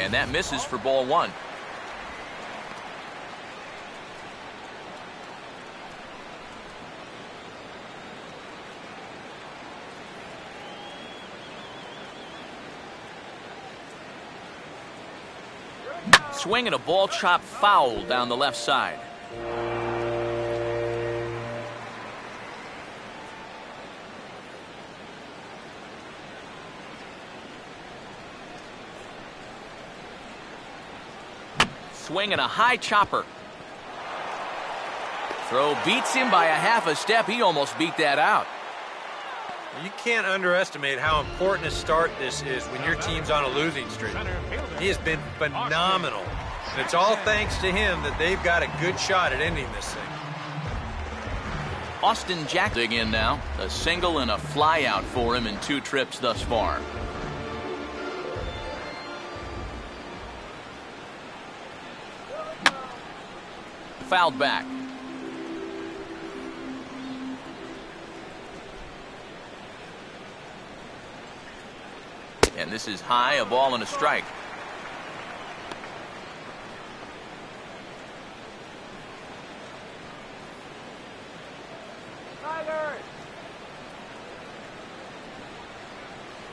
D: And that misses for ball one. Swing and a ball chopped foul down the left side. Swing and a high chopper. Throw beats him by a half a step. He almost beat that out.
E: You can't underestimate how important a start this is when your team's on a losing streak. He has been phenomenal. And it's all thanks to him that they've got a good shot at ending this thing.
D: Austin Jack dig in now. A single and a fly out for him in 2 trips thus far. Fouled back. And this is high, a ball and a strike.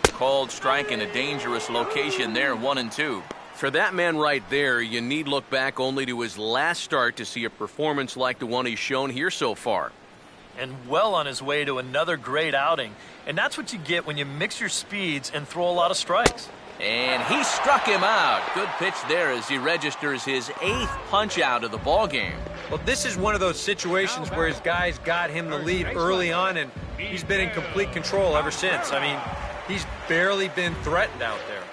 D: Called strike in a dangerous location there, 1-2. For that man right there, you need look back only to his last start to see a performance like the one he's shown here so far.
F: And well on his way to another great outing. And that's what you get when you mix your speeds and throw a lot of strikes.
D: And he struck him out. Good pitch there as he registers his 8th punch out of the ball game.
E: Well, this is one of those situations where his guys got him the lead early on, and he's been in complete control ever since. I mean, he's barely been threatened out there.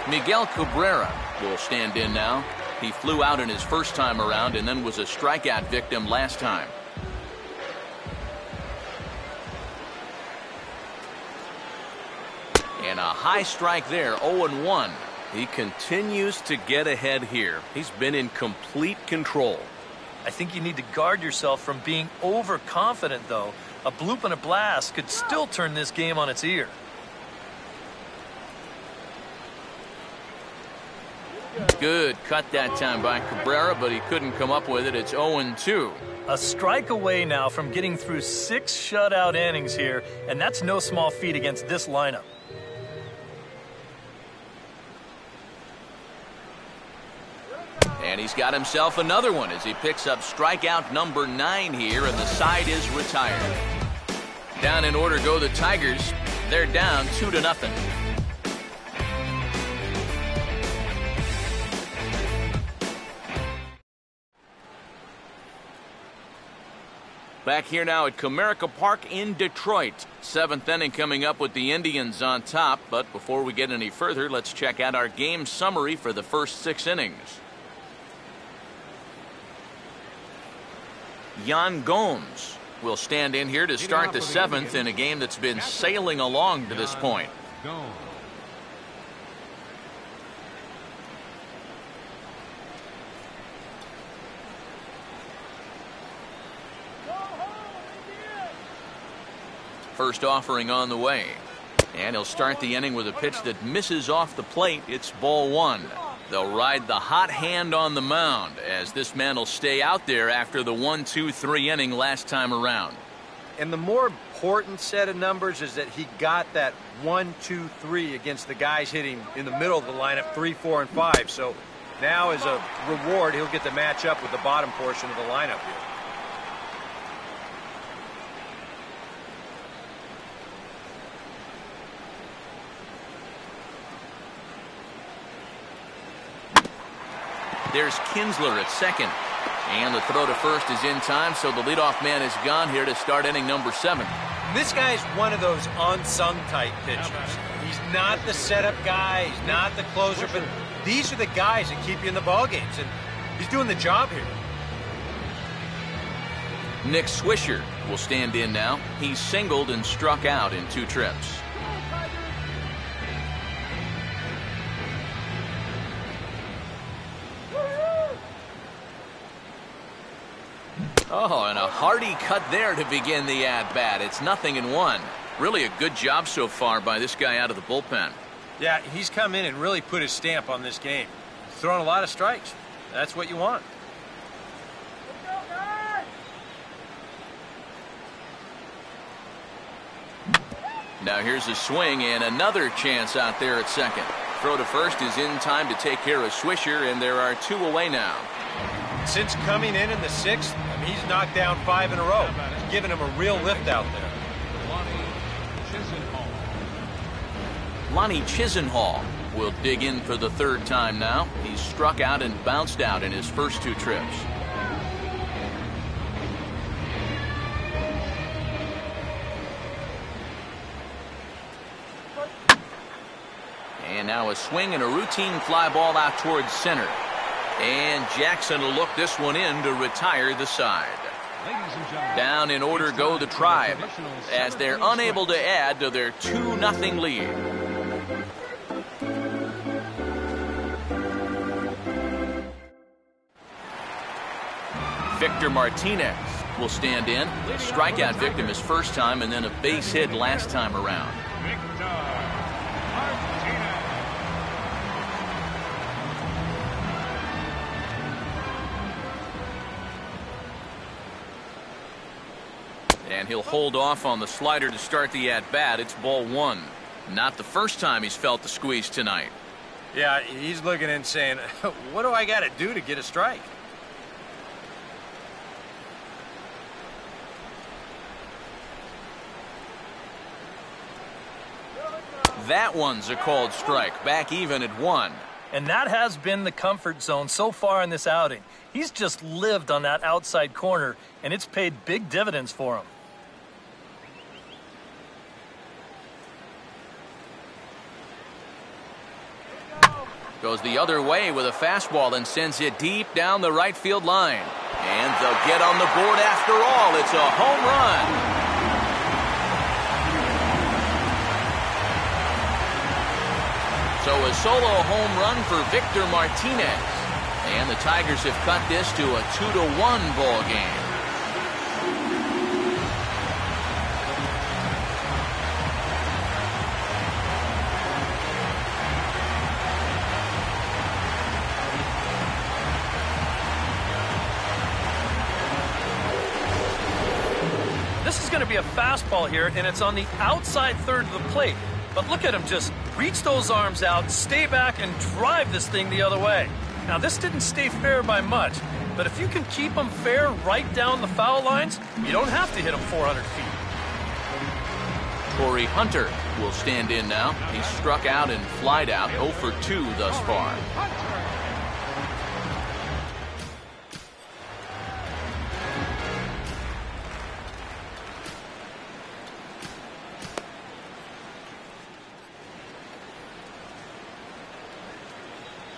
D: Miguel Cabrera will stand in now. He flew out in his first time around and then was a strikeout victim last time. And a high strike there, 0-1. He continues to get ahead here. He's been in complete control.
F: I think you need to guard yourself from being overconfident, though. A bloop and a blast could still turn this game on its ear.
D: Good cut that time by Cabrera, but he couldn't come up with it. It's 0-2.
F: A strike away now from getting through 6 shutout innings here, and that's no small feat against this lineup.
D: And he's got himself another one as he picks up strikeout number 9 here, and the side is retired. Down in order go the Tigers. They're down 2-0. Back here now at Comerica Park in Detroit. 7th inning coming up with the Indians on top. But before we get any further, let's check out our game summary for the first 6 innings. Yan Gomes will stand in here to start the 7th in a game that's been sailing along to this point. First offering on the way. And he'll start the inning with a pitch that misses off the plate. It's ball 1. They'll ride the hot hand on the mound as this man will stay out there after the 1-2-3 inning last time around.
E: And the more important set of numbers is that he got that 1-2-3 against the guys hitting in the middle of the lineup, 3, 4, and 5. So now as a reward, he'll get to match up with the bottom portion of the lineup here.
D: There's Kinsler at second. And the throw to first is in time, so the leadoff man is gone here to start inning number 7.
E: This guy's one of those unsung type pitchers. He's not the setup guy, he's not the closer, but these are the guys that keep you in the ball games, and he's doing the job here.
D: Nick Swisher will stand in now. He's singled and struck out in 2 trips. Oh, and a hearty cut there to begin the at-bat. It's 0-1. Really a good job so far by this guy out of the bullpen.
E: Yeah, he's come in and really put his stamp on this game. He's thrown a lot of strikes. That's what you want.
D: Now here's a swing and another chance out there at second. Throw to first is in time to take care of Swisher, and there are 2 away now.
E: Since coming in the 6th, he's knocked down 5 in a row. It's given him a real lift out there.
D: Lonnie Chisenhall will dig in for the 3rd time now. He's struck out and bounced out in his first 2 trips. And now a swing and a routine fly ball out towards center. And Jackson will look this one in to retire the side. Down in order go the Tribe as they're unable to add to their 2-0 lead. Victor Martinez will stand in. A strikeout victim his first time and then a base hit last time around. And he'll hold off on the slider to start the at-bat. It's ball 1. Not the first time he's felt the squeeze tonight.
E: Yeah, he's looking and saying, what do I got to do to get a strike?
D: That one's a called strike. Back even at 1.
F: And that has been the comfort zone so far in this outing. He's just lived on that outside corner, and it's paid big dividends for him.
D: Goes the other way with a fastball and sends it deep down the right field line. And they'll get on the board after all. It's a home run. So a solo home run for Victor Martinez. And the Tigers have cut this to a 2-1 ball game.
F: This is going to be a fastball here, and it's on the outside third of the plate. But look at him just reach those arms out, stay back, and drive this thing the other way. Now, this didn't stay fair by much, but if you can keep them fair right down the foul lines, you don't have to hit them 400 feet.
D: Corey Hunter will stand in now. He's struck out and flied out 0 for 2 thus far.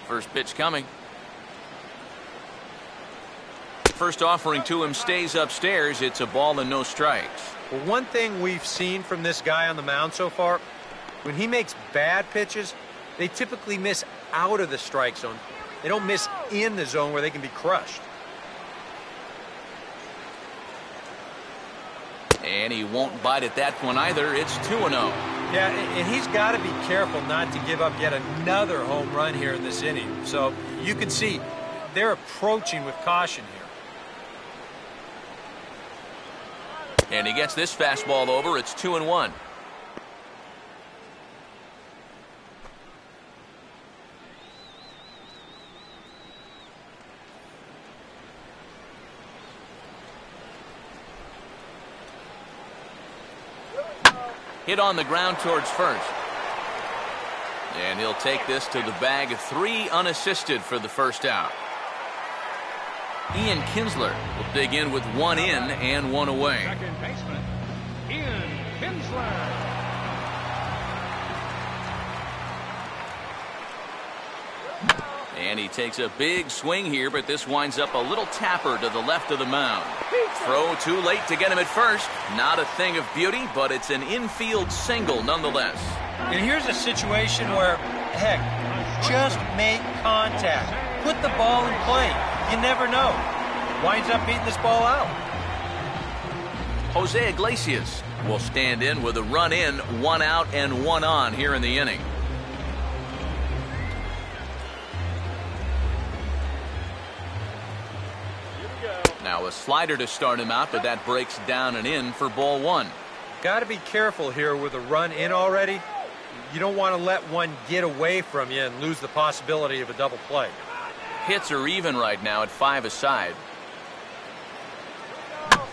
D: First pitch coming. First offering to him stays upstairs. It's a ball and no strikes.
E: Well, one thing we've seen from this guy on the mound so far, when he makes bad pitches, they typically miss out of the strike zone. They don't miss in the zone where they can be crushed.
D: And he won't bite at that one either. It's 2-0.
E: Yeah, and he's got to be careful not to give up yet another home run here in this inning. So you can see they're approaching with caution here.
D: And he gets this fastball over. It's 2-1. Hit on the ground towards first. And he'll take this to the bag of 3 unassisted for the first out. Ian Kinsler will dig in with 1 in and 1 away.
B: Second baseman, Ian Kinsler.
D: And he takes a big swing here, but this winds up a little tapper to the left of the mound. Throw too late to get him at first. Not a thing of beauty, but it's an infield single nonetheless.
E: And here's a situation where, heck, just make contact. Put the ball in play. You never know. Winds up beating this ball out.
D: Jose Iglesias will stand in with a run in, 1 out, and 1 on here in the inning. A slider to start him out, but that breaks down and in for ball one.
E: Got to be careful here with a run in already. You don't want to let one get away from you and lose the possibility of a double play.
D: Hits are even right now at 5 aside.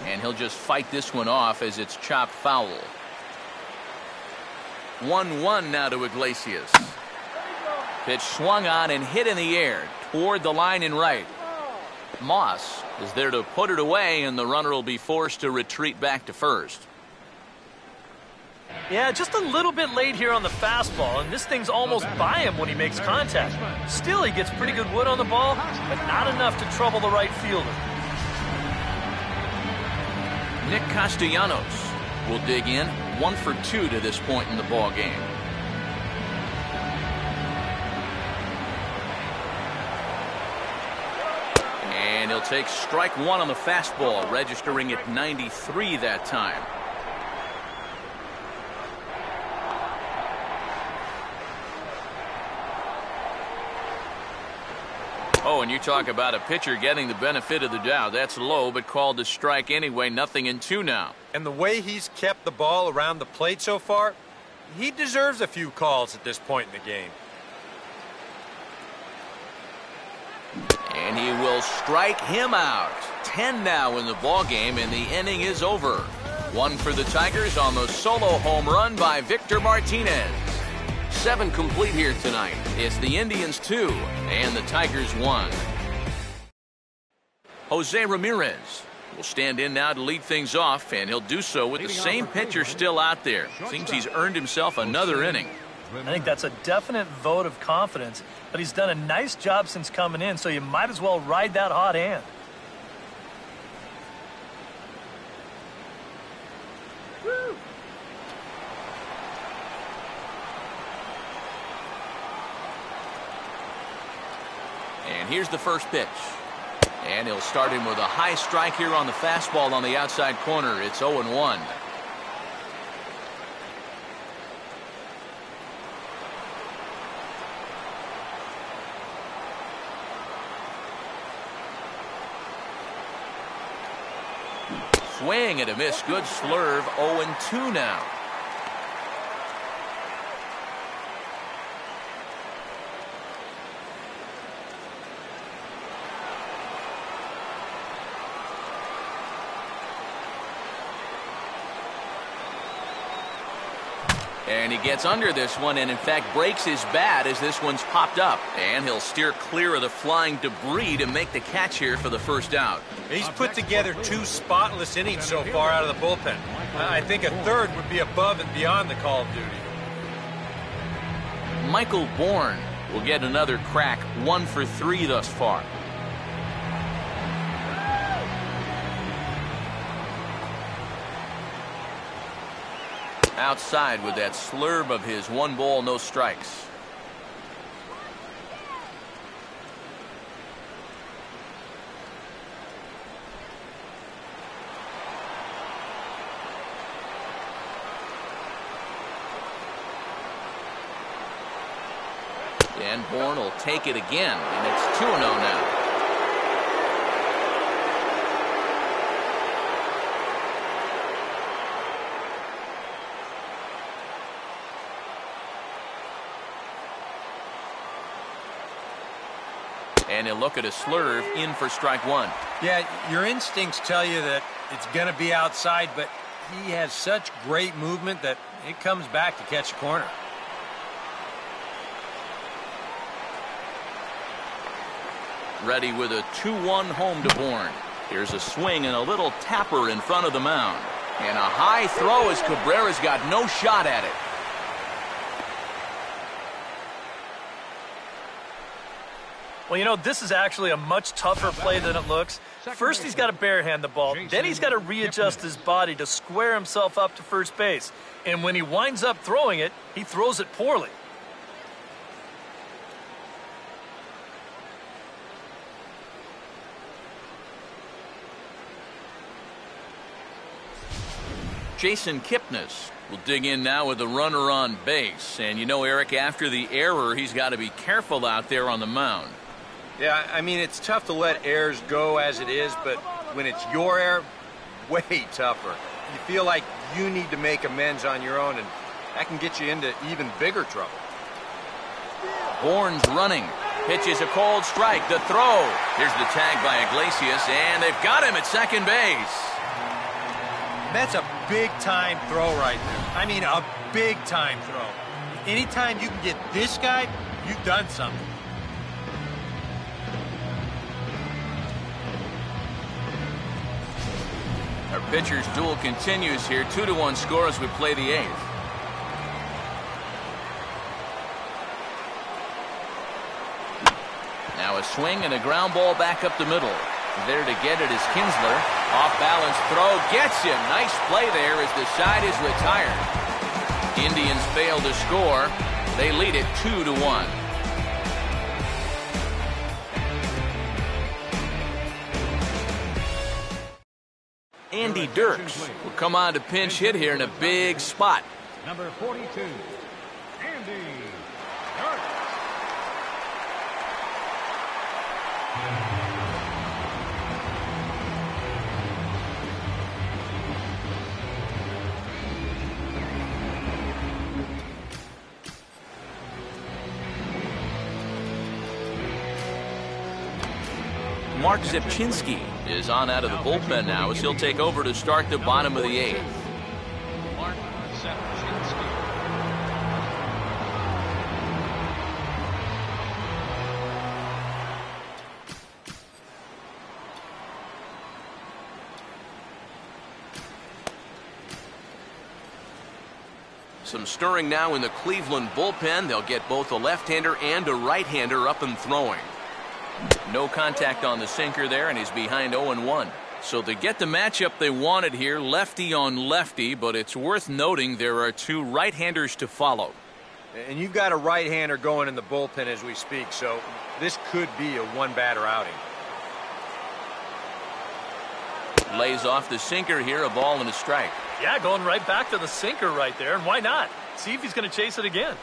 D: And he'll just fight this one off as it's chopped foul. 1-1 now to Iglesias. Pitch swung on and hit in the air toward the line and right. Moss is there to put it away, and the runner will be forced to retreat back to first.
F: Yeah, just a little bit late here on the fastball, and this thing's almost by him when he makes contact. Still, he gets pretty good wood on the ball, but not enough to trouble the right fielder.
D: Nick Castellanos will dig in, 1 for 2 to this point in the ball game. And he'll take strike one on the fastball, registering at 93 that time. Oh, and you talk about a pitcher getting the benefit of the doubt. That's low, but called a strike anyway. 0-2 now.
E: And the way he's kept the ball around the plate so far, he deserves a few calls at this point in the game.
D: And he will strike him out. 10 now in the ball game, and the inning is over. 1 for the Tigers on the solo home run by Victor Martinez. 7 complete here tonight. It's the Indians 2 and the Tigers 1. Jose Ramirez will stand in now to lead things off, and he'll do so with the same pitcher still out there. Seems he's earned himself another inning.
F: I think that's a definite vote of confidence, but he's done a nice job since coming in, so you might as well ride that hot hand.
D: And here's the first pitch. And he'll start him with a high strike here on the fastball on the outside corner. It's 0-1. Swing and a miss. Good slurve. 0-2 now. And he gets under this one and, in fact, breaks his bat as this one's popped up. And he'll steer clear of the flying debris to make the catch here for the first out.
E: He's put together 2 spotless innings so far out of the bullpen. I think a third would be above and beyond the call of duty.
D: Michael Bourne will get another crack, 1 for 3 thus far. Outside with that slurve of his. 1 ball, no strikes. And Bourne will take it again, and it's 2-0 now. And he'll look at a slurve in for strike 1.
E: Yeah, your instincts tell you that it's going to be outside, but he has such great movement that it comes back to catch the corner.
D: Ready with a 2-1 home to Bourne. Here's a swing and a little tapper in front of the mound. And a high throw as Cabrera's got no shot at it.
F: Well, you know, this is actually a much tougher play than it looks. First, he's got to barehand the ball. Then he's got to readjust his body to square himself up to first base. And when he winds up throwing it, he throws it poorly.
D: Jason Kipnis will dig in now with the runner on base. And you know, Eric, after the error, he's got to be careful out there on the mound.
E: Yeah, I mean, it's tough to let errors go as it is, but when it's your error, way tougher. You feel like you need to make amends on your own, and that can get you into even bigger trouble.
D: Bourne's running. Pitches a cold strike. The throw. Here's the tag by Iglesias, and they've got him at second base.
E: That's a big-time throw right there. I mean, a big-time throw. Anytime you can get this guy, you've done something.
D: Our pitcher's duel continues here. 2-1 score as we play the eighth. Now a swing and a ground ball back up the middle. There to get it is Kinsler. Off balance throw gets him. Nice play there as the side is retired. Indians fail to score. They lead it 2-1. Andy Dirks will come on to pinch hit here in a big spot.
B: Number 42, Andy Dirks.
D: Mark Zepchinski is on out of the bullpen now as he'll take over to start the bottom of the eighth.
B: Mark Zepchinski.
D: Some stirring now in the Cleveland bullpen. They'll get both a left-hander and a right-hander up and throwing. No contact on the sinker there, and he's behind 0-1. So to get the matchup they wanted here, lefty on lefty, but it's worth noting there are two right-handers to follow.
E: And you've got a right-hander going in the bullpen as we speak, so this could be a one-batter outing.
D: Lays off the sinker here, a ball and a strike.
F: Yeah, going right back to the sinker right there, and why not? See if he's going to chase it again.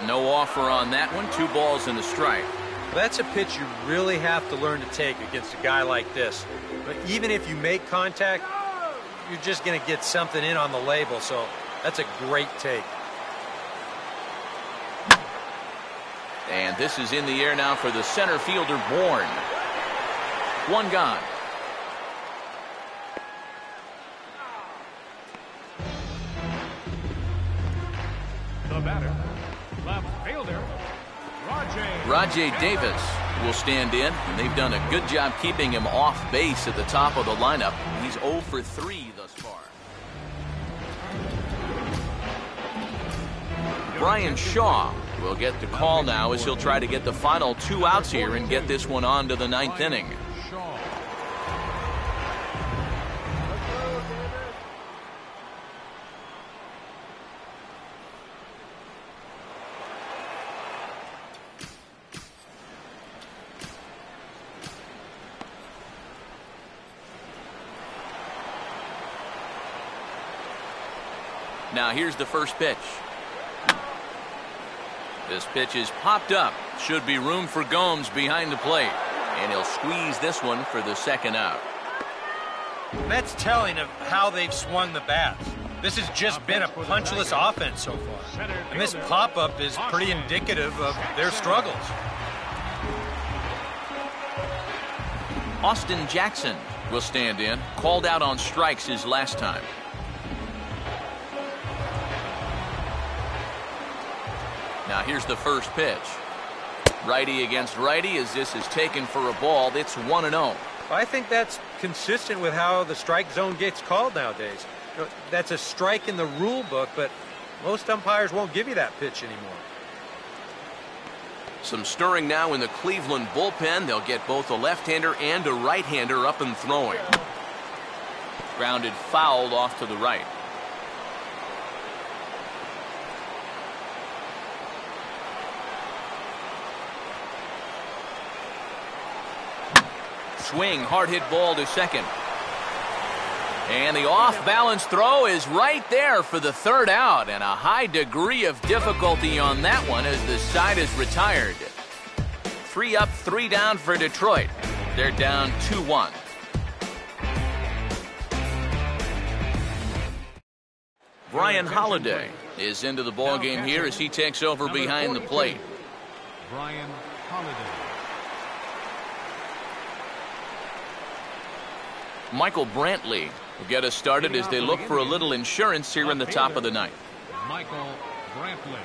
D: No offer on that one. 2 balls and a strike.
E: That's a pitch you really have to learn to take against a guy like this. But even if you make contact, you're just going to get something in on the label, so that's a great take.
D: And this is in the air now for the center fielder, Bourne. 1 gone.
B: The batter, left fielder,
D: Rajay Davis will stand in, and they've done a good job keeping him off base at the top of the lineup. He's 0 for 3 thus far. Brian Shaw will get the call now as he'll try to get the final 2 outs here and get this one on to the 9th inning. Now here's the first pitch. This pitch is popped up. Should be room for Gomes behind the plate. And he'll squeeze this one for the 2nd out.
E: That's telling of how they've swung the bat. This has just been a punchless offense so far. And this pop-up is pretty indicative of their struggles.
D: Austin Jackson will stand in. Called out on strikes his last time. Now here's the first pitch. Righty against righty as this is taken for a ball. It's 1-0.
E: I think that's consistent with how the strike zone gets called nowadays. You know, that's a strike in the rule book, but most umpires won't give you that pitch anymore.
D: Some stirring now in the Cleveland bullpen. They'll get both a left-hander and a right-hander up and throwing. Grounded fouled off to the right. Swing, hard hit ball to second. And the off-balance throw is right there for the third out, and a high degree of difficulty on that one as the side is retired. 3 up, 3 down for Detroit. They're down 2-1. Brian Holiday is into the ball game here as he takes over behind the plate.
H: Brian Holiday.
D: Michael Brantley will get us started as they look for a little insurance here in the top of the ninth.
H: Michael Brantley.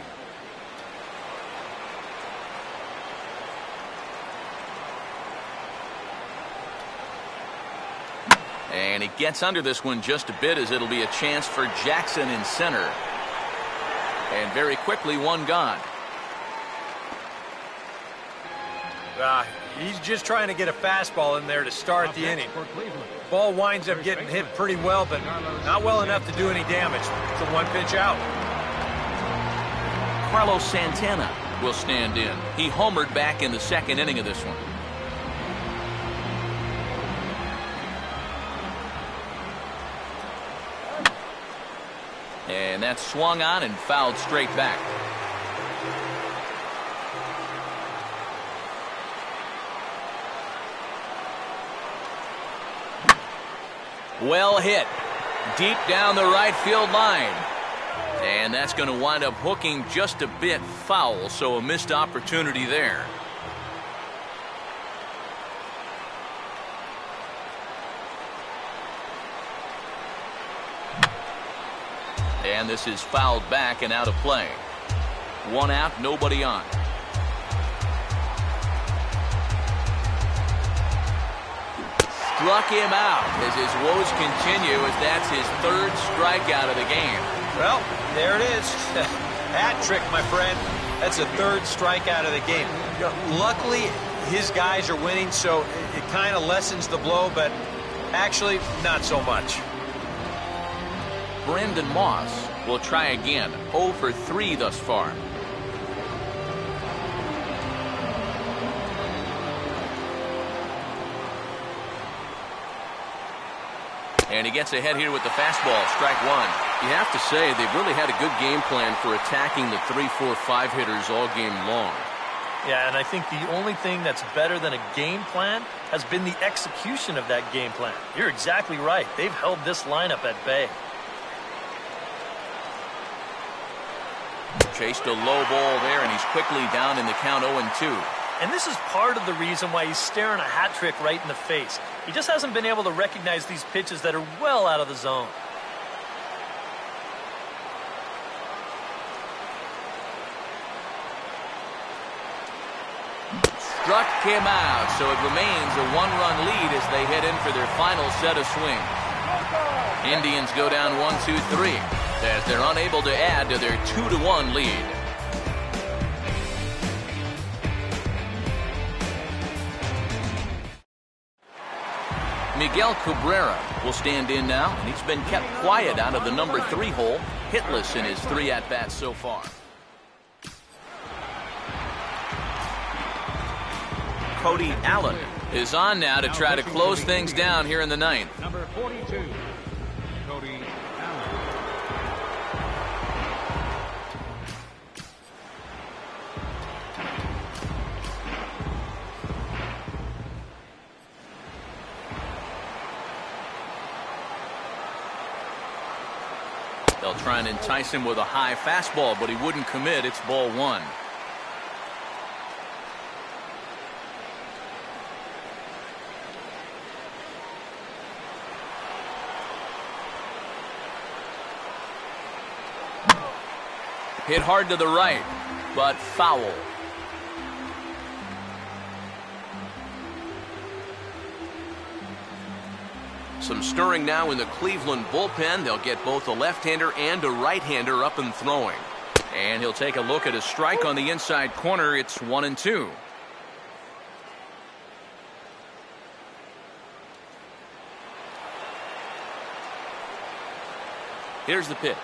D: And he gets under this one just a bit as it'll be a chance for Jackson in center. And very quickly, one gone.
E: He's just trying to get a fastball in there to start the inning. Ball winds up getting hit pretty well, but not well enough to do any damage. It's a 1-pitch out.
D: Carlos Santana will stand in. He homered back in the second inning of this one. And that's swung on and fouled straight back. Well hit. Deep down the right field line. And that's going to wind up hooking just a bit foul, so a missed opportunity there. And this is fouled back and out of play. 1 out, nobody on. Struck him out as his woes continue as that's his 3rd strikeout of the game.
E: Well, there it is. Hat trick, my friend. That's a 3rd strikeout of the game. Luckily, his guys are winning, so it kind of lessens the blow, but actually, not so much.
D: Brandon Moss will try again. 0 for 3 thus far. And he gets ahead here with the fastball, strike 1.
I: You have to say they've really had a good game plan for attacking the 3, 4, 5 hitters all game long.
F: Yeah, and I think the only thing that's better than a game plan has been the execution of that game plan. You're exactly right. They've held this lineup at bay.
D: Chased a low ball there, and he's quickly down in the count 0-2.
F: And this is part of the reason why he's staring a hat trick right in the face. He just hasn't been able to recognize these pitches that are well out of the zone.
D: Struck him out, so it remains a 1-run lead as they head in for their final set of swings. Indians go down 1-2-3 as they're unable to add to their 2-1 lead. Miguel Cabrera will stand in now, and he's been kept quiet out of the number 3 hole, hitless in his 3 at-bats so far. Cody Allen is on now to try to close things down here in the 9th.
H: Number 42, Cody Allen.
D: They'll try and entice him with a high fastball, but he wouldn't commit. It's ball 1. Hit hard to the right, but foul.
I: Some stirring now in the Cleveland bullpen. They'll get both a left-hander and a right-hander up and throwing.
D: And he'll take a look at a strike on the inside corner. It's 1-2. Here's the pitch.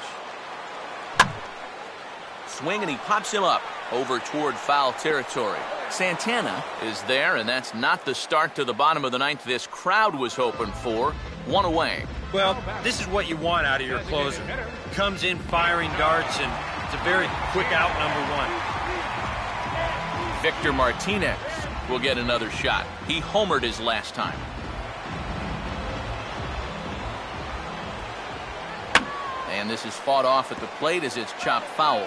D: Swing, and he pops him up over toward foul territory. Santana is there, and that's not the start to the bottom of the 9th this crowd was hoping for. 1 away.
E: Well, this is what you want out of your closer. Comes in firing darts, and it's a very quick out number one.
D: Victor Martinez will get another shot. He homered his last time. And this is fought off at the plate as it's chopped foul.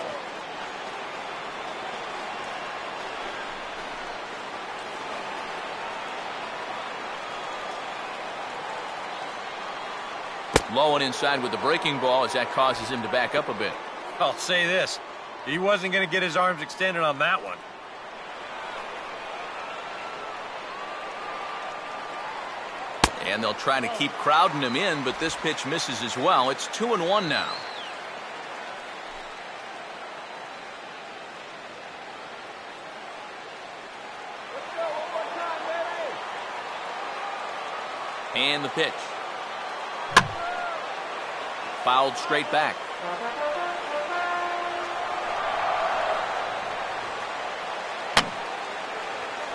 D: Low and inside with the breaking ball as that causes him to back up a bit.
E: I'll say this. He wasn't going to get his arms extended on that one.
D: And they'll try to keep crowding him in, but this pitch misses as well. It's 2-1 now. And the pitch. Fouled straight back.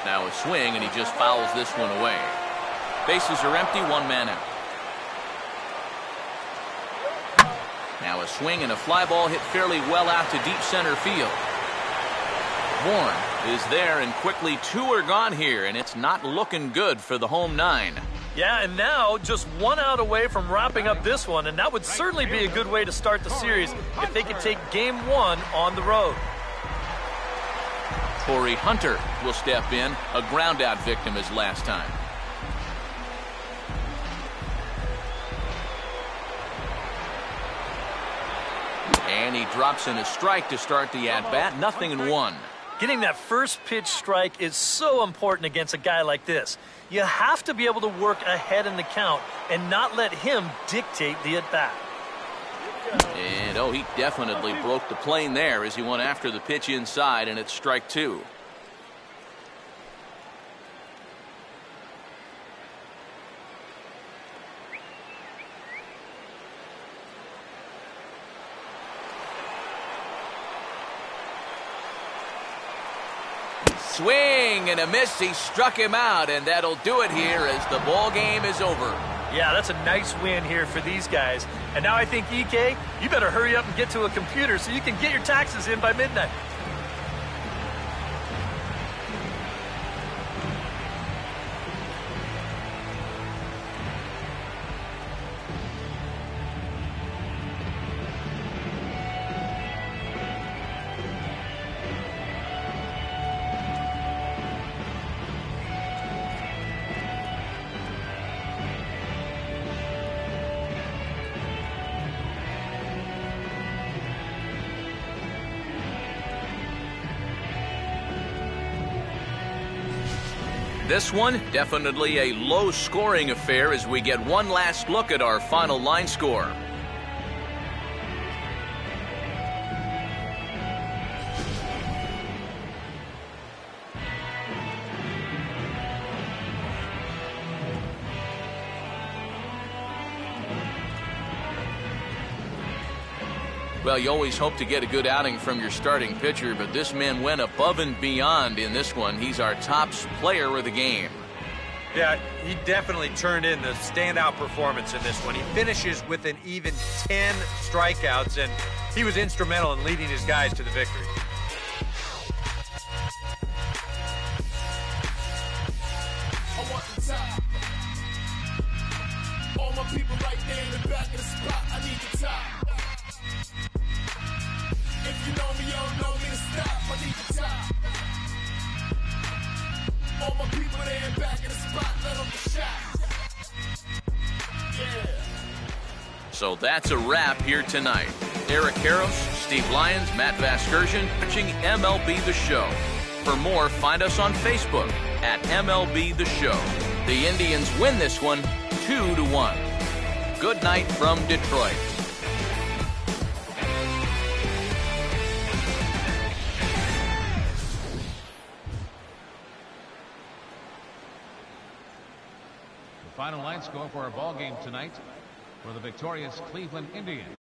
D: Now a swing, and he just fouls this one away. Bases are empty, one man out. Now a swing and a fly ball hit fairly well out to deep center field. Bourne is there, and quickly two are gone here, and it's not looking good for the home nine.
F: Yeah, and now just one out away from wrapping up this one, and that would certainly be a good way to start the series if they could take game one on the road.
D: Corey Hunter will step in, a ground-out victim as last time. And he drops in a strike to start the at-bat, 0-1.
F: Getting that first pitch strike is so important against a guy like this. You have to be able to work ahead in the count and not let him dictate the at-bat.
D: And oh, he definitely broke the plane there as he went after the pitch inside, and it's strike two. Swing and a miss. He struck him out, and that'll do it here as the ball game is over.
F: Yeah, that's a nice win here for these guys. And now I think, EK, you better hurry up and get to a computer so you can get your taxes in by midnight.
D: This one, definitely a low-scoring affair as we get one last look at our final line score. Well, you always hope to get a good outing from your starting pitcher, but this man went above and beyond in this one. He's our top player of the game.
E: Yeah, he definitely turned in the standout performance in this one. He finishes with an even 10 strikeouts, and he was instrumental in leading his guys to the victory.
J: I want the top. All my people right there in the back of the spot. I need the top. If you know me, you don't know me to stop. I need the top. All my people there in back of the spot, let them get shot. Yeah.
D: So that's a wrap here tonight. Eric Karros, Steve Lyons, Matt Vasgersian, watching MLB The Show. For more, find us on Facebook at MLB The Show. The Indians win this one 2-1. Good night from Detroit.
H: Final line score for our ball game tonight for the victorious Cleveland Indians.